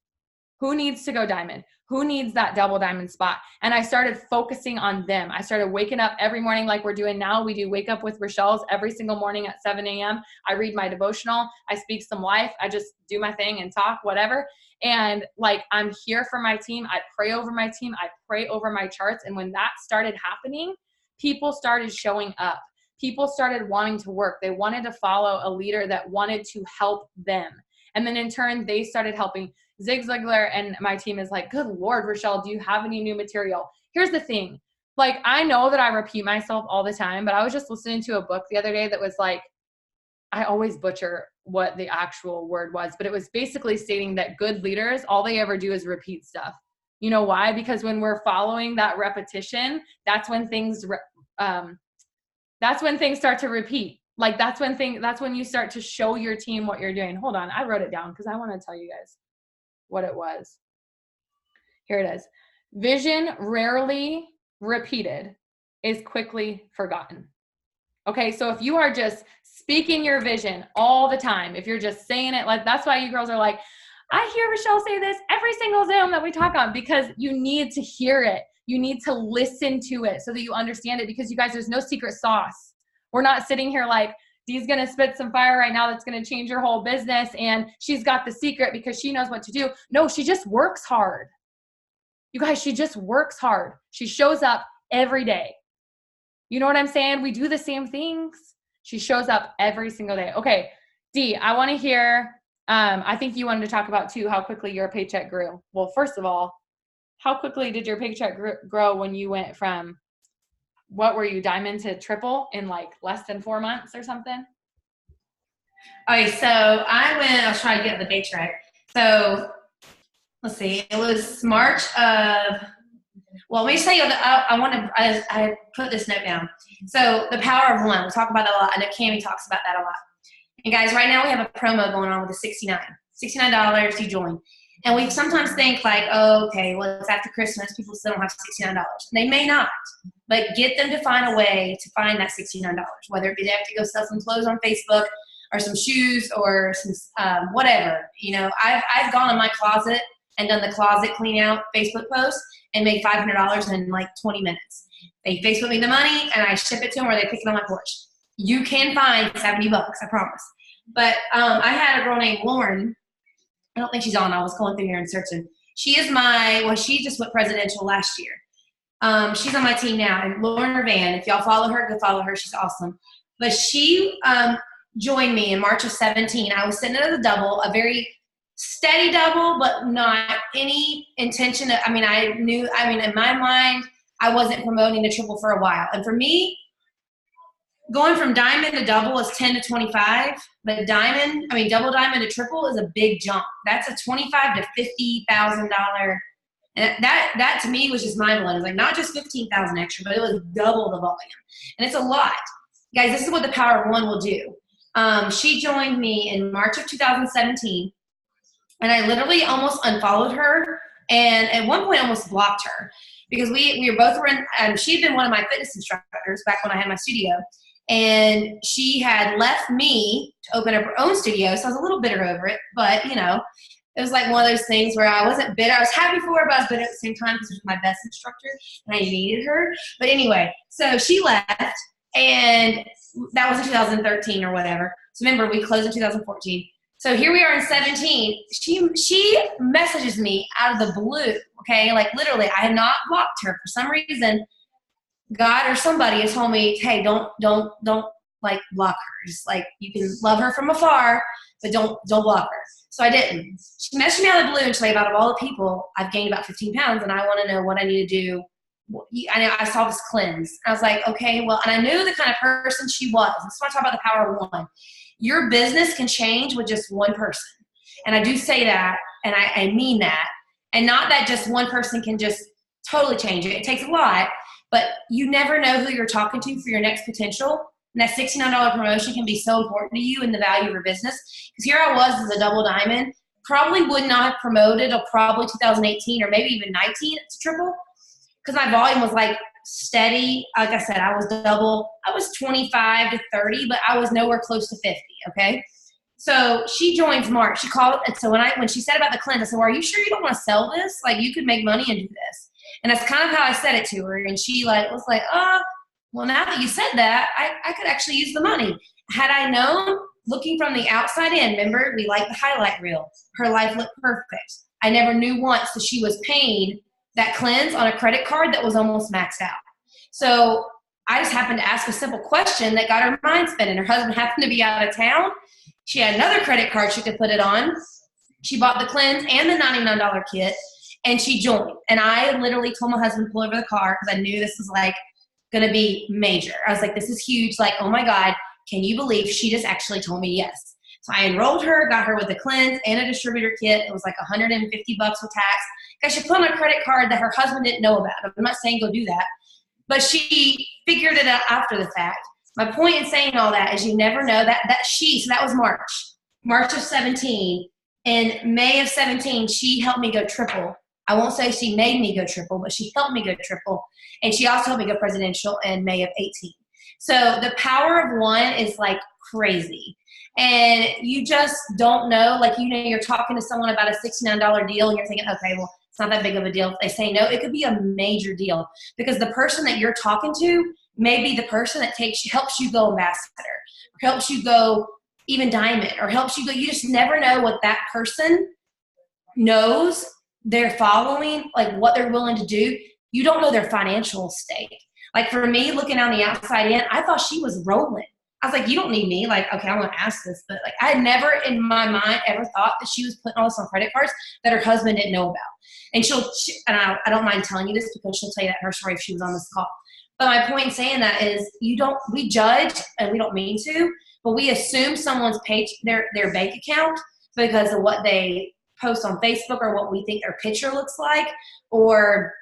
Who needs to go diamond? Who needs that double diamond spot? And I started focusing on them. I started waking up every morning like we're doing now. We do Wake Up with Rachelle's every single morning at 7 a.m. I read my devotional. I speak some life. I just do my thing and talk, whatever. And like, I'm here for my team. I pray over my team. I pray over my charts. And when that started happening, people started showing up. People started wanting to work. They wanted to follow a leader that wanted to help them. And then in turn, they started helping. Zig Ziglar and my team is like, good Lord, Rachelle, do you have any new material? Here's the thing. Like, I know that I repeat myself all the time, but I was just listening to a book the other day that was like, I always butcher what the actual word was, but it was basically stating that good leaders, all they ever do is repeat stuff. You know why? Because when we're following that repetition, that's when things start to repeat. Like that's when you start to show your team what you're doing. Hold on. I wrote it down because I want to tell you guys what it was. Here it is. Vision rarely repeated is quickly forgotten. Okay. So if you are just speaking your vision all the time, if you're just saying it, like that's why you girls are like, I hear Rachelle say this every single Zoom that we talk on, because you need to hear it. You need to listen to it so that you understand it, because you guys, there's no secret sauce. We're not sitting here like, Dee's going to spit some fire right now that's going to change your whole business and she's got the secret because she knows what to do. No, she just works hard. You guys, she just works hard. She shows up every day. You know what I'm saying? We do the same things. She shows up every single day. Okay, Dee, I want to hear, I think you wanted to talk about too, how quickly your paycheck grew. Well, first of all, how quickly did your paycheck grow when you went from, what were you, diamond to triple in like less than 4 months or something? Okay, so I was trying to get the dates right. So let's see, it was March of, well, let me tell you, I put this note down. So the power of one, we talk about that a lot. I know Cammie talks about that a lot. And guys, right now we have a promo going on with the $69 you join. And we sometimes think like, oh, okay, well, it's after Christmas. People still don't have $69. They may not, but get them to find a way to find that $69, whether it be they have to go sell some clothes on Facebook or some shoes or some whatever. You know, I've gone in my closet and done the closet clean out Facebook post and made $500 in like 20 minutes. They Facebook me the money and I ship it to them or they pick it on my porch. You can find $70, I promise. But I had a girl named Lauren. I don't think she's on. I was going through here and searching. She just went presidential last year. She's on my team now. And Lauren Irvan, if y'all follow her, go follow her. She's awesome. But she joined me in March of 17. I was sitting at a double, a very steady double, but not any intention. In my mind, I wasn't promoting the triple for a while. And for me, going from diamond to double is 10 to 25, but double diamond to triple is a big jump. That's a $25,000 to $50,000. And that to me was just mind blowing. It was like not just 15,000 extra, but it was double the volume. And it's a lot. Guys, this is what the power of one will do. She joined me in March of 2017, and I literally almost unfollowed her, and at one point almost blocked her because we were both she'd been one of my fitness instructors back when I had my studio. And she had left me to open up her own studio, so I was a little bitter over it. But, you know, it was like one of those things where I wasn't bitter. I was happy for her, but I was bitter at the same time because she was my best instructor, and I needed her. But anyway, so she left, and that was in 2013 or whatever. So remember, we closed in 2014. So here we are in 17. She messages me out of the blue, okay? Like, literally, I had not blocked her. For some reason, God or somebody has told me, hey, don't like block her. Just like, you can love her from afar, but don't block her. So I didn't. She messaged me out of the blue and she's like, out of all the people, I've gained about 15 pounds and I want to know what I need to do. I saw this cleanse. I was like, okay, well, and I knew the kind of person she was. That's why I talk about the power of one. Your business can change with just one person. And I do say that, and I mean that. And not that just one person can just totally change it. It takes a lot. But you never know who you're talking to for your next potential. And that $69 promotion can be so important to you in the value of your business. Because here I was as a double diamond, probably would not have promoted until probably 2018 or maybe even 19 to triple. because my volume was like steady. Like I said, I was 25 to 30, but I was nowhere close to 50. Okay. So she joins March. She called. And so when she said about the cleanse, I said, well, are you sure you don't want to sell this? Like, you could make money and do this. And that's kind of how I said it to her. And she was like, well, now that you said that, I could actually use the money. Had I known, looking from the outside in, remember, we like the highlight reel. Her life looked perfect. I never knew once that she was paying that cleanse on a credit card that was almost maxed out. So I just happened to ask a simple question that got her mind spinning. Her husband happened to be out of town. She had another credit card she could put it on. She bought the cleanse and the $99 kit, and she joined. And I literally told my husband to pull over the car because I knew this was like going to be major. I was like, this is huge. Like, oh my God, can you believe she just actually told me yes? So I enrolled her, got her with a cleanse and a distributor kit. It was like $150 with tax. Guys, she put on a credit card that her husband didn't know about. I'm not saying go do that, but she figured it out after the fact. My point in saying all that is you never know so that was March of 17. In May of 17, she helped me go triple. I won't say she made me go triple, but she helped me go triple. And she also helped me go presidential in May of 18. So the power of one is like crazy. And you just don't know, like, you're talking to someone about a $69 deal and you're thinking, okay, well, it's not that big of a deal. If they say no, it could be a major deal because the person that you're talking to may be the person that helps you go ambassador, or helps you go even diamond, or helps you go. You just never know what that person knows they're following, like what they're willing to do. You don't know their financial state. Like for me, looking on the outside in, I thought she was rolling. I was like, you don't need me. Like, okay, I'm going to ask this. But like, I had never in my mind ever thought that she was putting all this on credit cards that her husband didn't know about. And I don't mind telling you this because she'll tell you that in her story if she was on this call. But my point in saying that is we judge, and we don't mean to, but we assume someone's paid their bank account because of what they post on Facebook or what we think their picture looks like, or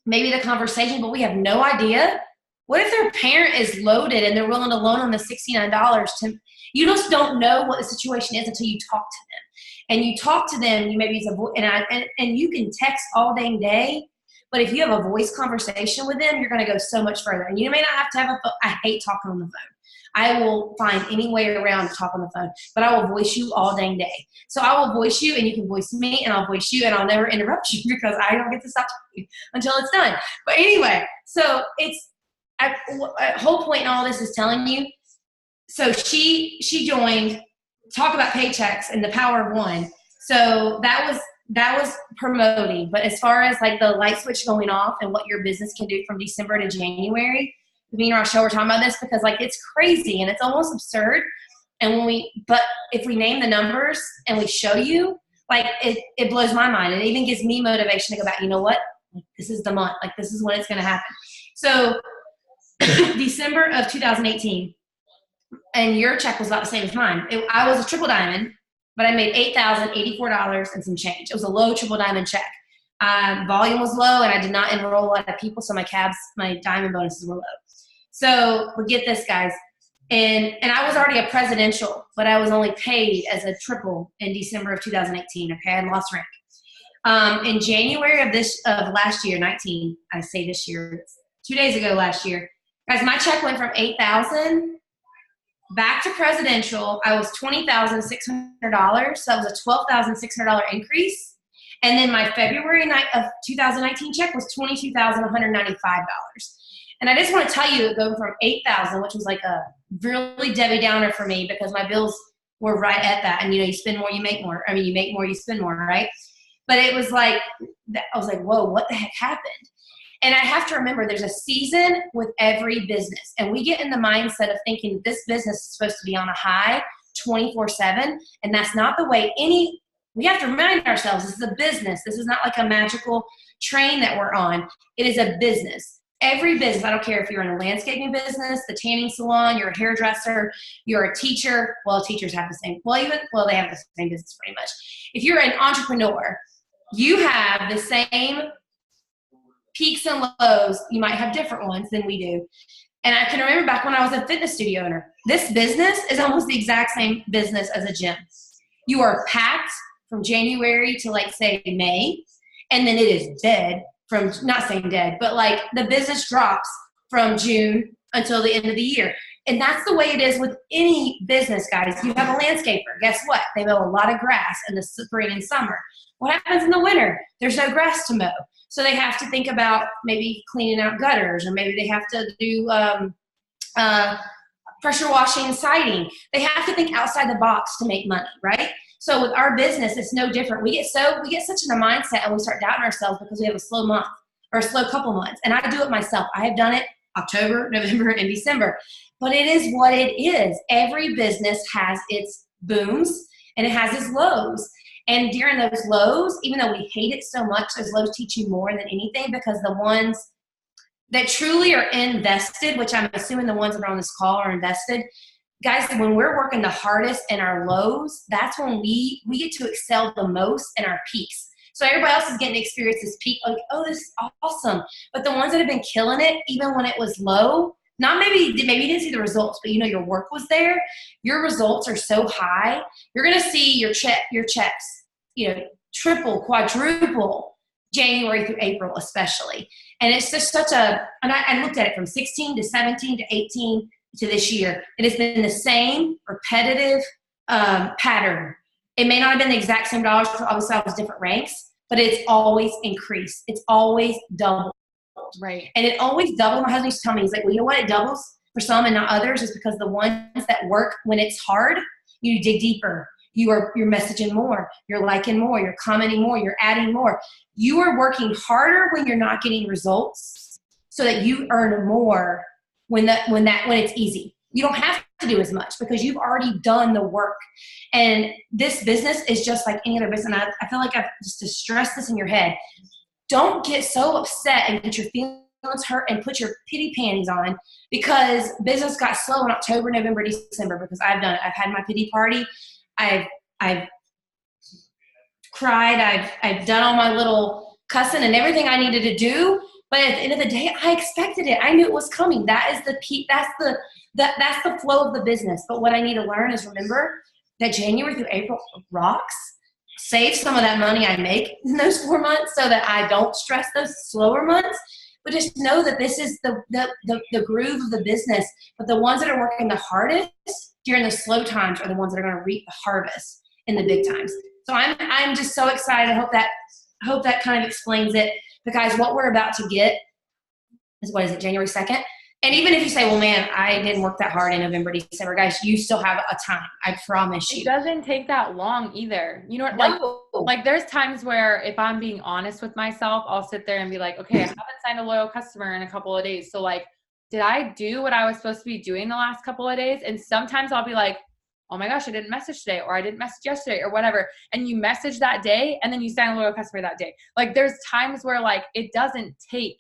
maybe the conversation, but we have no idea. What if their parent is loaded and they're willing to loan them the $69 you just don't know what the situation is until you talk to them. And you talk to them, you maybe and you can text all dang day, but if you have a voice conversation with them, you're going to go so much further. And you may not have to have I hate talking on the phone. I will find any way around to talk on the phone, but I will voice you all dang day. So I will voice you and you can voice me and I'll voice you and I'll never interrupt you because I don't get to stop talking until it's done. But anyway, so whole point in all this is telling you. So she joined, talk about paychecks and the power of one. So that was promoting. But as far as like the light switch going off and what your business can do from December to January, me and Rachelle were talking about this because like it's crazy and it's almost absurd. And but if we name the numbers and we show you, like it blows my mind. It even gives me motivation to go back, you know what? Like, this is the month. Like this is when it's going to happen. So December of 2018, and your check was about the same as mine. I was a triple diamond, but I made $8,084 and some change. It was a low triple diamond check. Volume was low, and I did not enroll a lot of people, so my diamond bonuses were low. So, but get this, guys. And I was already a presidential, but I was only paid as a triple in December of 2018. Okay, I lost rank. In January of last year, 19, I say this year, 2 days ago last year, guys, my check went from $8,000 back to presidential. I was $20,600, so that was a $12,600 increase. And then my February of 2019 check was $22,195. And I just want to tell you, it goes from $8,000, which was like a really Debbie Downer for me because my bills were right at that. And you spend more, you make more. I mean, you make more, you spend more, right? But it was like, I was like, whoa, what the heck happened? And I have to remember there's a season with every business. And we get in the mindset of thinking that this business is supposed to be on a high 24/7. And that's not the way we have to remind ourselves this is a business. This is not like a magical train that we're on. It is a business. Every business, I don't care if you're in a landscaping business, the tanning salon, you're a hairdresser, you're a teacher. Well, teachers have the same, they have the same business pretty much. If you're an entrepreneur, you have the same peaks and lows. You might have different ones than we do. And I can remember back when I was a fitness studio owner, this business is almost the exact same business as a gym. You are packed from January to like say May, and then it is dead from, not saying dead, but like the business drops from June until the end of the year. And that's the way it is with any business, guys. You have a landscaper. Guess what? They mow a lot of grass in the spring and summer. What happens in the winter? There's no grass to mow. So they have to think about maybe cleaning out gutters, or maybe they have to do pressure washing siding. They have to think outside the box to make money, right? So with our business, it's no different. We get such in a mindset, and we start doubting ourselves because we have a slow month or a slow couple months. And I do it myself. I have done it October, November, and December. But it is what it is. Every business has its booms and it has its lows. And during those lows, even though we hate it so much, those lows teach you more than anything, because the ones that truly are invested, which I'm assuming the ones that are on this call are invested, guys, when we're working the hardest in our lows, that's when we get to excel the most in our peaks. So everybody else is getting to experience this peak, like, oh, this is awesome. But the ones that have been killing it, even when it was low, not maybe you didn't see the results, but you know your work was there. Your results are so high. You're going to see your checks, triple, quadruple January through April, especially. And it's just and I looked at it from 16 to 17 to 18 to this year. It has been the same repetitive pattern. It may not have been the exact same dollars, because obviously I was different ranks, but it's always increased. It's always doubled. Right. And it always doubled. My husband used to tell me, he's like, well, you know what? It doubles for some and not others, is because the ones that work when it's hard, you dig deeper. You're messaging more. You're liking more. You're commenting more. You're adding more. You are working harder when you're not getting results, so that you earn more when it's easy. You don't have to do as much because you've already done the work. And this business is just like any other business. And I feel like I've just to stress this in your head. Don't get so upset and get your feelings hurt and put your pity panties on because business got slow in October, November, December, because I've done it. I've had my pity party. I've cried. I've done all my little cussing and everything I needed to do. But at the end of the day, I expected it. I knew it was coming. That is the peak. That's the flow of the business. But what I need to learn is remember that January through April rocks. Save some of that money I make in those 4 months so that I don't stress those slower months. But just know that this is the groove of the business. But the ones that are working the hardest during the slow times are the ones that are going to reap the harvest in the big times. So I'm just so excited. I hope that kind of explains it. But guys, what we're about to get is, January 2nd? And even if you say, well, man, I didn't work that hard in November, December, guys, you still have a time. I promise you. It doesn't take that long either. You know, like there's times where if I'm being honest with myself, I'll sit there and be like, okay, I haven't signed a loyal customer in a couple of days. So like, did I do what I was supposed to be doing the last couple of days? And sometimes I'll be like, oh my gosh, I didn't message today, or I didn't message yesterday, or whatever. And you message that day and then you sign a loyal customer that day. Like there's times where like, it doesn't take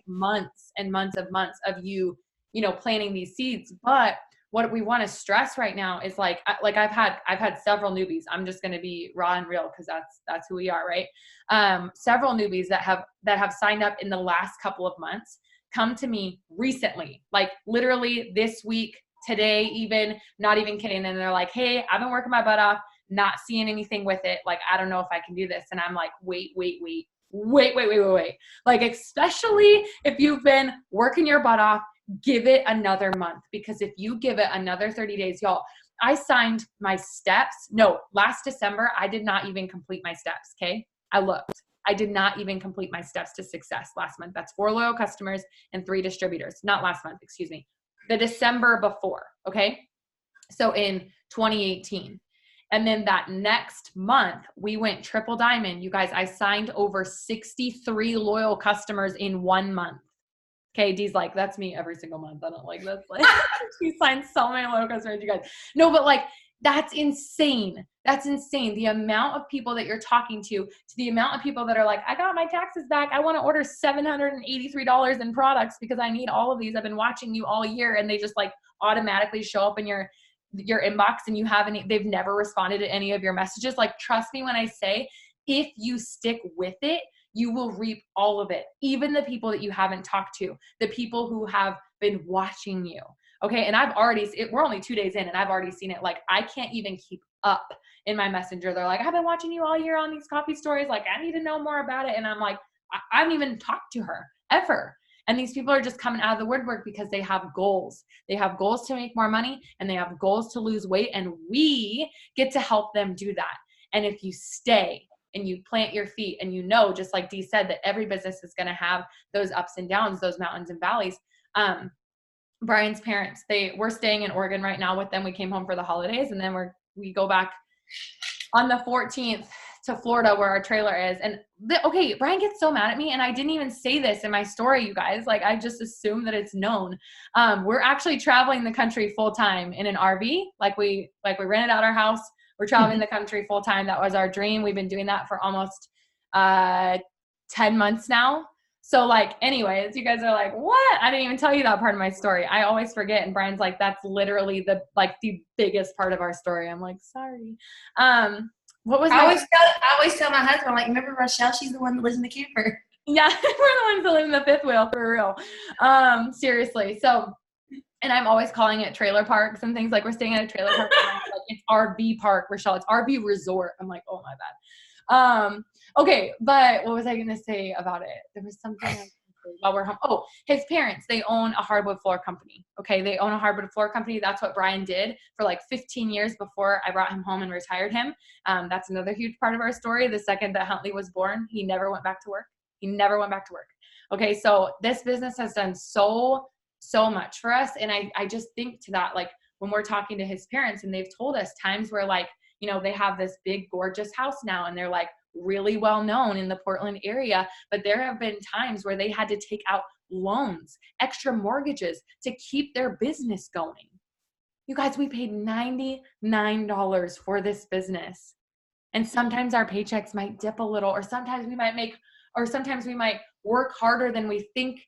months and months of you planting these seeds. But what we want to stress right now is like I've had several newbies. I'm just going to be raw and real because that's who we are, right? Several newbies that have signed up in the last couple of months come to me recently, like literally this week, today, even, not even kidding. And they're like, hey, I've been working my butt off, not seeing anything with it. Like, I don't know if I can do this. And I'm like, wait. Like, especially if you've been working your butt off, give it another month, because if you give it another 30 days, y'all, I signed my steps. No, last December, I did not even complete my steps. Okay. I looked, I did not even complete my steps to success last month. That's 4 loyal customers and 3 distributors. Not last month, excuse me. The December before. Okay. So in 2018. And then that next month, we went triple diamond. You guys, I signed over 63 loyal customers in 1 month. Okay, Dee's like, that's me every single month. I don't like this. Like, she signed so many loyal customers, you guys. No, but like, that's insane. That's insane. The amount of people that you're talking to the amount of people that are like, I got my taxes back. I want to order $783 in products because I need all of these. I've been watching you all year. And they just like automatically show up in your inbox, and they've never responded to any of your messages. Like, trust me when I say, if you stick with it, you will reap all of it. Even the people that you haven't talked to, the people who have been watching you. Okay. And we're only 2 days in and I've already seen it. Like, I can't even keep up in my messenger. They're like, I've been watching you all year on these coffee stories. Like, I need to know more about it. And I'm like, I haven't even talked to her ever. And these people are just coming out of the woodwork because they have goals. They have goals to make more money, and they have goals to lose weight, and we get to help them do that. And if you stay and you plant your feet, and you know, just like Dee said, that every business is going to have those ups and downs, those mountains and valleys. Brian's parents, we're staying in Oregon right now with them. We came home for the holidays, and then we go back on the 14th to Florida, where our trailer is. And okay, Brian gets so mad at me, and I didn't even say this in my story, you guys. Like, I just assume that it's known. We're actually traveling the country full time in an RV. Like we rented out our house. We're traveling the country full time. That was our dream. We've been doing that for almost 10 months now. So like, anyways, you guys are like, what? I didn't even tell you that part of my story. I always forget. And Brian's like, that's literally the biggest part of our story. I'm like, sorry. What was I always tell my husband, I'm like, remember Rachelle? She's the one that lives in the camper. Yeah, we're the ones that live in the fifth wheel, for real. Seriously. So, and I'm always calling it trailer parks and things. Like, we're staying at a trailer park. And like, it's RV park, Rachelle. It's RV resort. I'm like, oh my bad. Okay, but what was I going to say about it? There was something else while we're home. Oh, his parents, they own a hardwood floor company. Okay, they own a hardwood floor company. That's what Brian did for like 15 years before I brought him home and retired him. That's another huge part of our story. The second that Huntley was born, he never went back to work. Okay, so this business has done so much for us. And I just think to that, like, when we're talking to his parents, and they've told us times where, like, you know, they have this big, gorgeous house now, and they're like really well known in the Portland area. But there have been times where they had to take out loans, extra mortgages to keep their business going. You guys, we paid $99 for this business. And sometimes our paychecks might dip a little, or sometimes we might work harder than we think,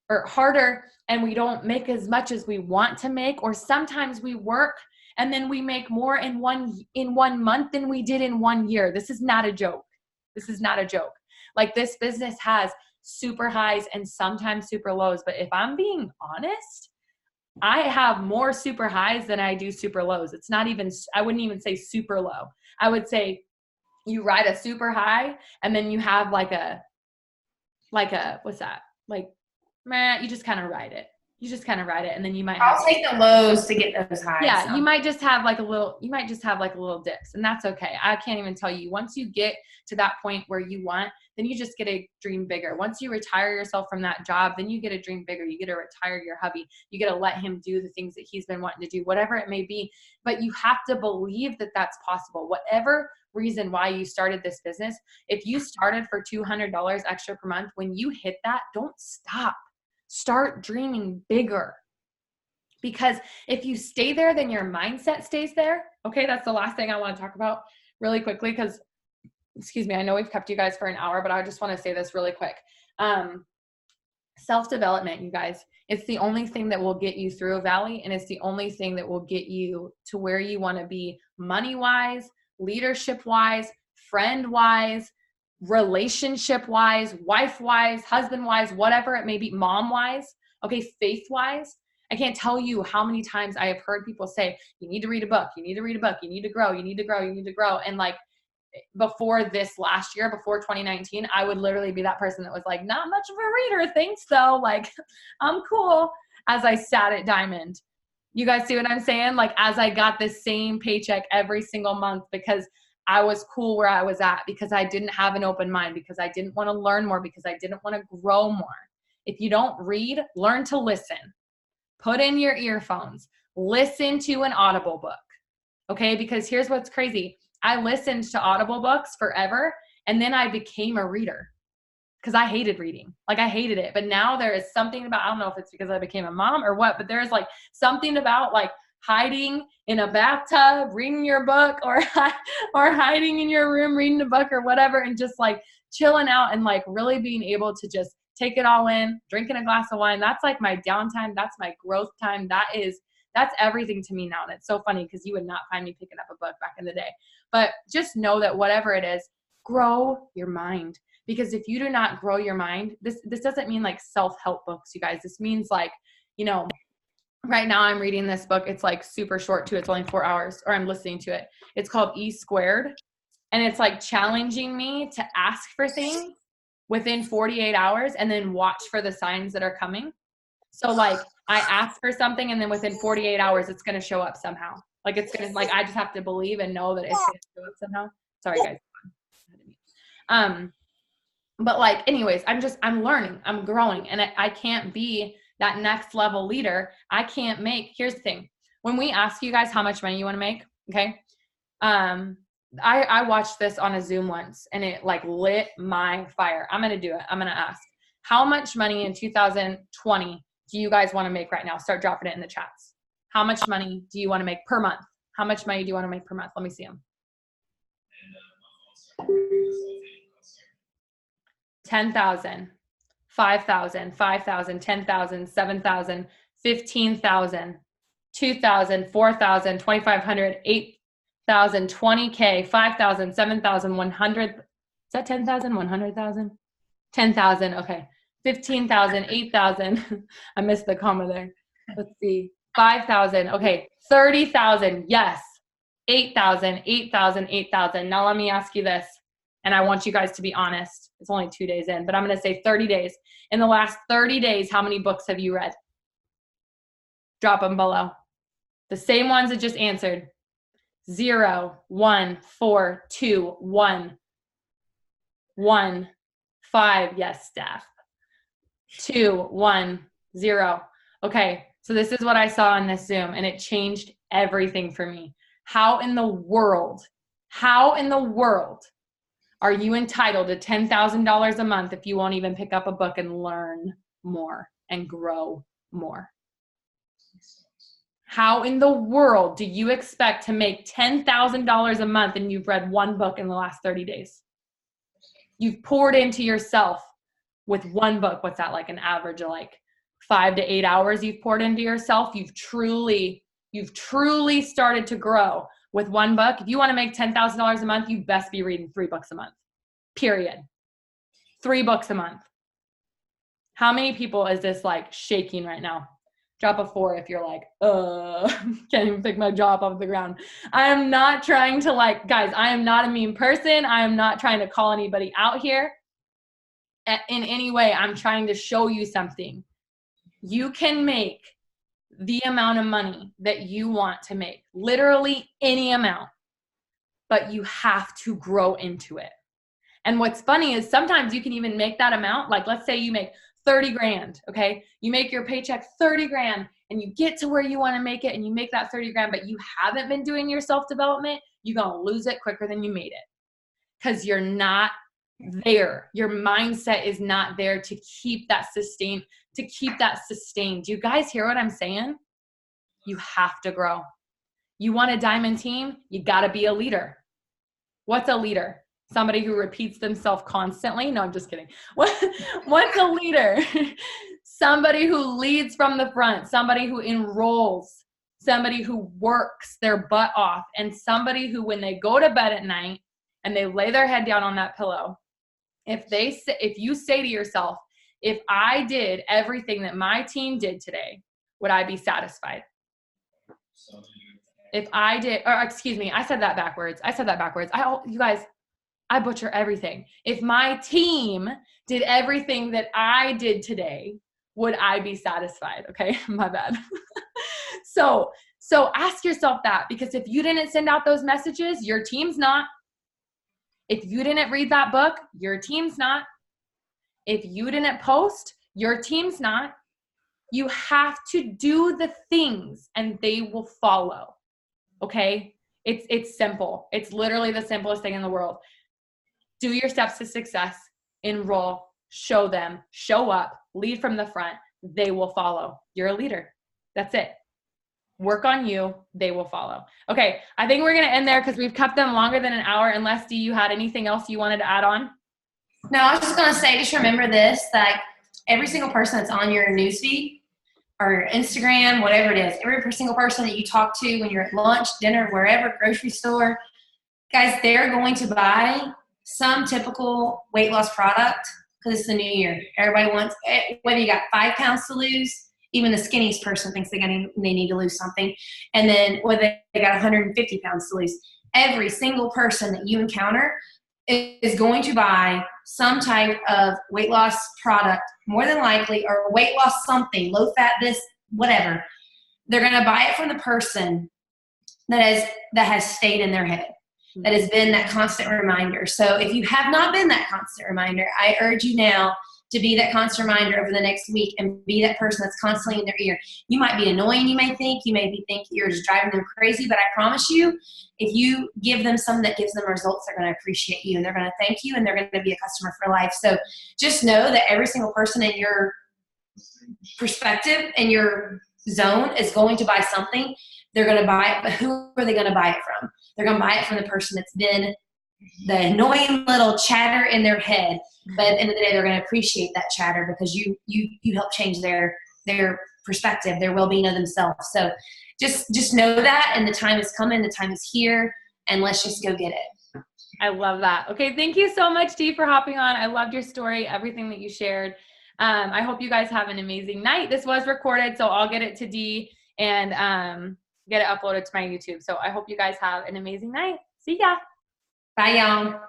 or harder, and we don't make as much as we want to make. Or sometimes we work and then we make more in one month than we did in 1 year. This is not a joke. Like, this business has super highs and sometimes super lows. But if I'm being honest, I have more super highs than I do super lows. It's not even, I wouldn't even say super low. I would say you ride a super high, and then you have like a, what's that? Like, man, you just kind of ride it. And then you might I'll take the lows to get those highs. Yeah, so. you might just have like a little dips, and that's okay. I can't even tell you. Once you get to that point where you want, then you just get to dream bigger. Once you retire yourself from that job, then you get to dream bigger. You get to retire your hubby. You get to let him do the things that he's been wanting to do, whatever it may be. But you have to believe that that's possible. Whatever reason why you started this business, if you started for $200 extra per month, when you hit that, don't stop. Start dreaming bigger. Because if you stay there, then your mindset stays there. Okay, that's the last thing I want to talk about really quickly, because, excuse me, I know we've kept you guys for an hour, but I just want to say this really quick. Self-development, you guys, it's the only thing that will get you through a valley, and it's the only thing that will get you to where you want to be, money-wise, leadership-wise, friend-wise, relationship-wise, wife-wise, husband-wise, whatever it may be, mom-wise, okay, faith-wise. I can't tell you how many times I have heard people say, you need to read a book, you need to read a book, you need to grow, you need to grow, you need to grow. And like, before this last year, before 2019, I would literally be that person that was like, not much of a reader, thanks though. Like, I'm cool, as I sat at Diamond. You guys see what I'm saying? Like, as I got the same paycheck every single month, because I was cool where I was at, because I didn't have an open mind, because I didn't want to learn more, because I didn't want to grow more. If you don't read, learn to listen. Put in your earphones. Listen to an Audible book. Okay? Because here's what's crazy. I listened to Audible books forever, and then I became a reader because I hated reading. Like, I hated it. But now there is something about, I don't know if it's because I became a mom or what, but there's like something about like hiding in a bathtub, reading your book, or hiding in your room, reading a book or whatever, and just like chilling out and like really being able to just take it all in, drinking a glass of wine. That's like my downtime. That's my growth time. That's everything to me now. And it's so funny because you would not find me picking up a book back in the day. But just know that whatever it is, grow your mind. Because if you do not grow your mind, this doesn't mean like self-help books, you guys. This means like, you know, right now I'm reading this book. It's like super short too. It's only 4 hours, or I'm listening to it. It's called E Squared. And it's like challenging me to ask for things within 48 hours and then watch for the signs that are coming. So like I ask for something and then within 48 hours, it's going to show up somehow. Like it's going to, like, I just have to believe and know that it's going to show up somehow. Sorry guys. But like, anyways, I'm learning, I'm growing, and I can't be that next level leader. I can't make, here's the thing. When we ask you guys how much money you want to make, okay. I watched this on a Zoom once and it like lit my fire. I'm going to do it. I'm going to ask, how much money in 2020 do you guys want to make right now? Start dropping it in the chats. How much money do you want to make per month? How much money do you want to make per month? Let me see them. 10,000, 5,000, 5,000, 10,000, 7,000, 15,000, 2,000, 4,000, 2,500, 8,000, 20K, 5,000, 7,000, 100. Is that 10,000, 100,000? 10,000. Okay. 15,000, 8,000. I missed the comma there. Let's see. 5,000. Okay. 30,000. Yes. 8,000, 8,000, 8,000. Now let me ask you this. And I want you guys to be honest. It's only 2 days in, but I'm going to say 30 days. In the last 30 days, how many books have you read? Drop them below. The same ones that just answered. 0, 1, 4, 2, 1, 1, 5. Yes, staff. 2, 1, 0. Okay, so this is what I saw on this Zoom, and it changed everything for me. How in the world are you entitled to $10,000 a month if you won't even pick up a book and learn more and grow more? How in the world do you expect to make $10,000 a month and you've read one book in the last 30 days? You've poured into yourself with one book. What's that, like an average of like 5 to 8 hours you've poured into yourself? You've truly started to grow with one book. If you want to make $10,000 a month, you best be reading 3 books a month, period. 3 books a month. How many people is this like shaking right now? Drop a 4 if you're like, can't even pick my jaw up off the ground. I am not trying to like, guys, I am not a mean person. I am not trying to call anybody out here in any way. I'm trying to show you something. You can make the amount of money that you want to make, literally any amount, but you have to grow into it. And what's funny is sometimes you can even make that amount. Like, let's say you make 30 grand, okay? You make your paycheck 30 grand and you get to where you want to make it and you make that 30 grand, but you haven't been doing your self-development, you're going to lose it quicker than you made it because you're not there. Your mindset is not there to keep that sustained, Do you guys hear what I'm saying? You have to grow. You want a diamond team? You got to be a leader. What's a leader? Somebody who repeats themselves constantly? No, I'm just kidding. What's a leader? Somebody who leads from the front, somebody who enrolls, somebody who works their butt off, and somebody who, when they go to bed at night and they lay their head down on that pillow, if you say to yourself, if I did everything that my team did today, would I be satisfied? If I did, or excuse me, I said that backwards. You guys, I butcher everything. If my team did everything that I did today, would I be satisfied? Okay, my bad. So ask yourself that, because if you didn't send out those messages, your team's not. If you didn't read that book, your team's not. If you didn't post, your team's not. You have to do the things and they will follow. Okay? It's simple. It's literally the simplest thing in the world. Do your steps to success, enroll, show them, show up, lead from the front. They will follow. You're a leader. That's it. Work on you. They will follow. Okay. I think we're going to end there because we've kept them longer than an hour. Unless, Dee, you had anything else you wanted to add on? No, I was just going to say, just remember this, that every single person that's on your newsfeed or Instagram, whatever it is, every single person that you talk to when you're at lunch, dinner, wherever, grocery store, guys, they're going to buy some typical weight loss product because it's the new year. Everybody wants, whether you got 5 pounds to lose, even the skinniest person thinks they need to lose something. And then whether they got 150 pounds to lose. Every single person that you encounter is going to buy some type of weight loss product, more than likely, or weight loss something, low fat, this, whatever. They're going to buy it from the person that has stayed in their head, that has been that constant reminder. So if you have not been that constant reminder, I urge you now to be that constant reminder over the next week and be that person that's constantly in their ear. You might be annoying, you may think you're just driving them crazy, but I promise you, if you give them something that gives them results, they're going to appreciate you and they're going to thank you and they're going to be a customer for life. So just know that every single person in your perspective and your zone is going to buy something. They're going to buy it, but who are they going to buy it from? They're going to buy it from the person that's been the annoying little chatter in their head, but at the end of the day, they're going to appreciate that chatter because you help change their perspective, their well-being of themselves. So just know that, and the time is coming, the time is here, and let's just go get it. I love that. Okay, thank you so much, Dee, for hopping on. I loved your story, everything that you shared. I hope you guys have an amazing night. This was recorded, so I'll get it to Dee and get it uploaded to my YouTube. So I hope you guys have an amazing night. See ya. Bye, y'all.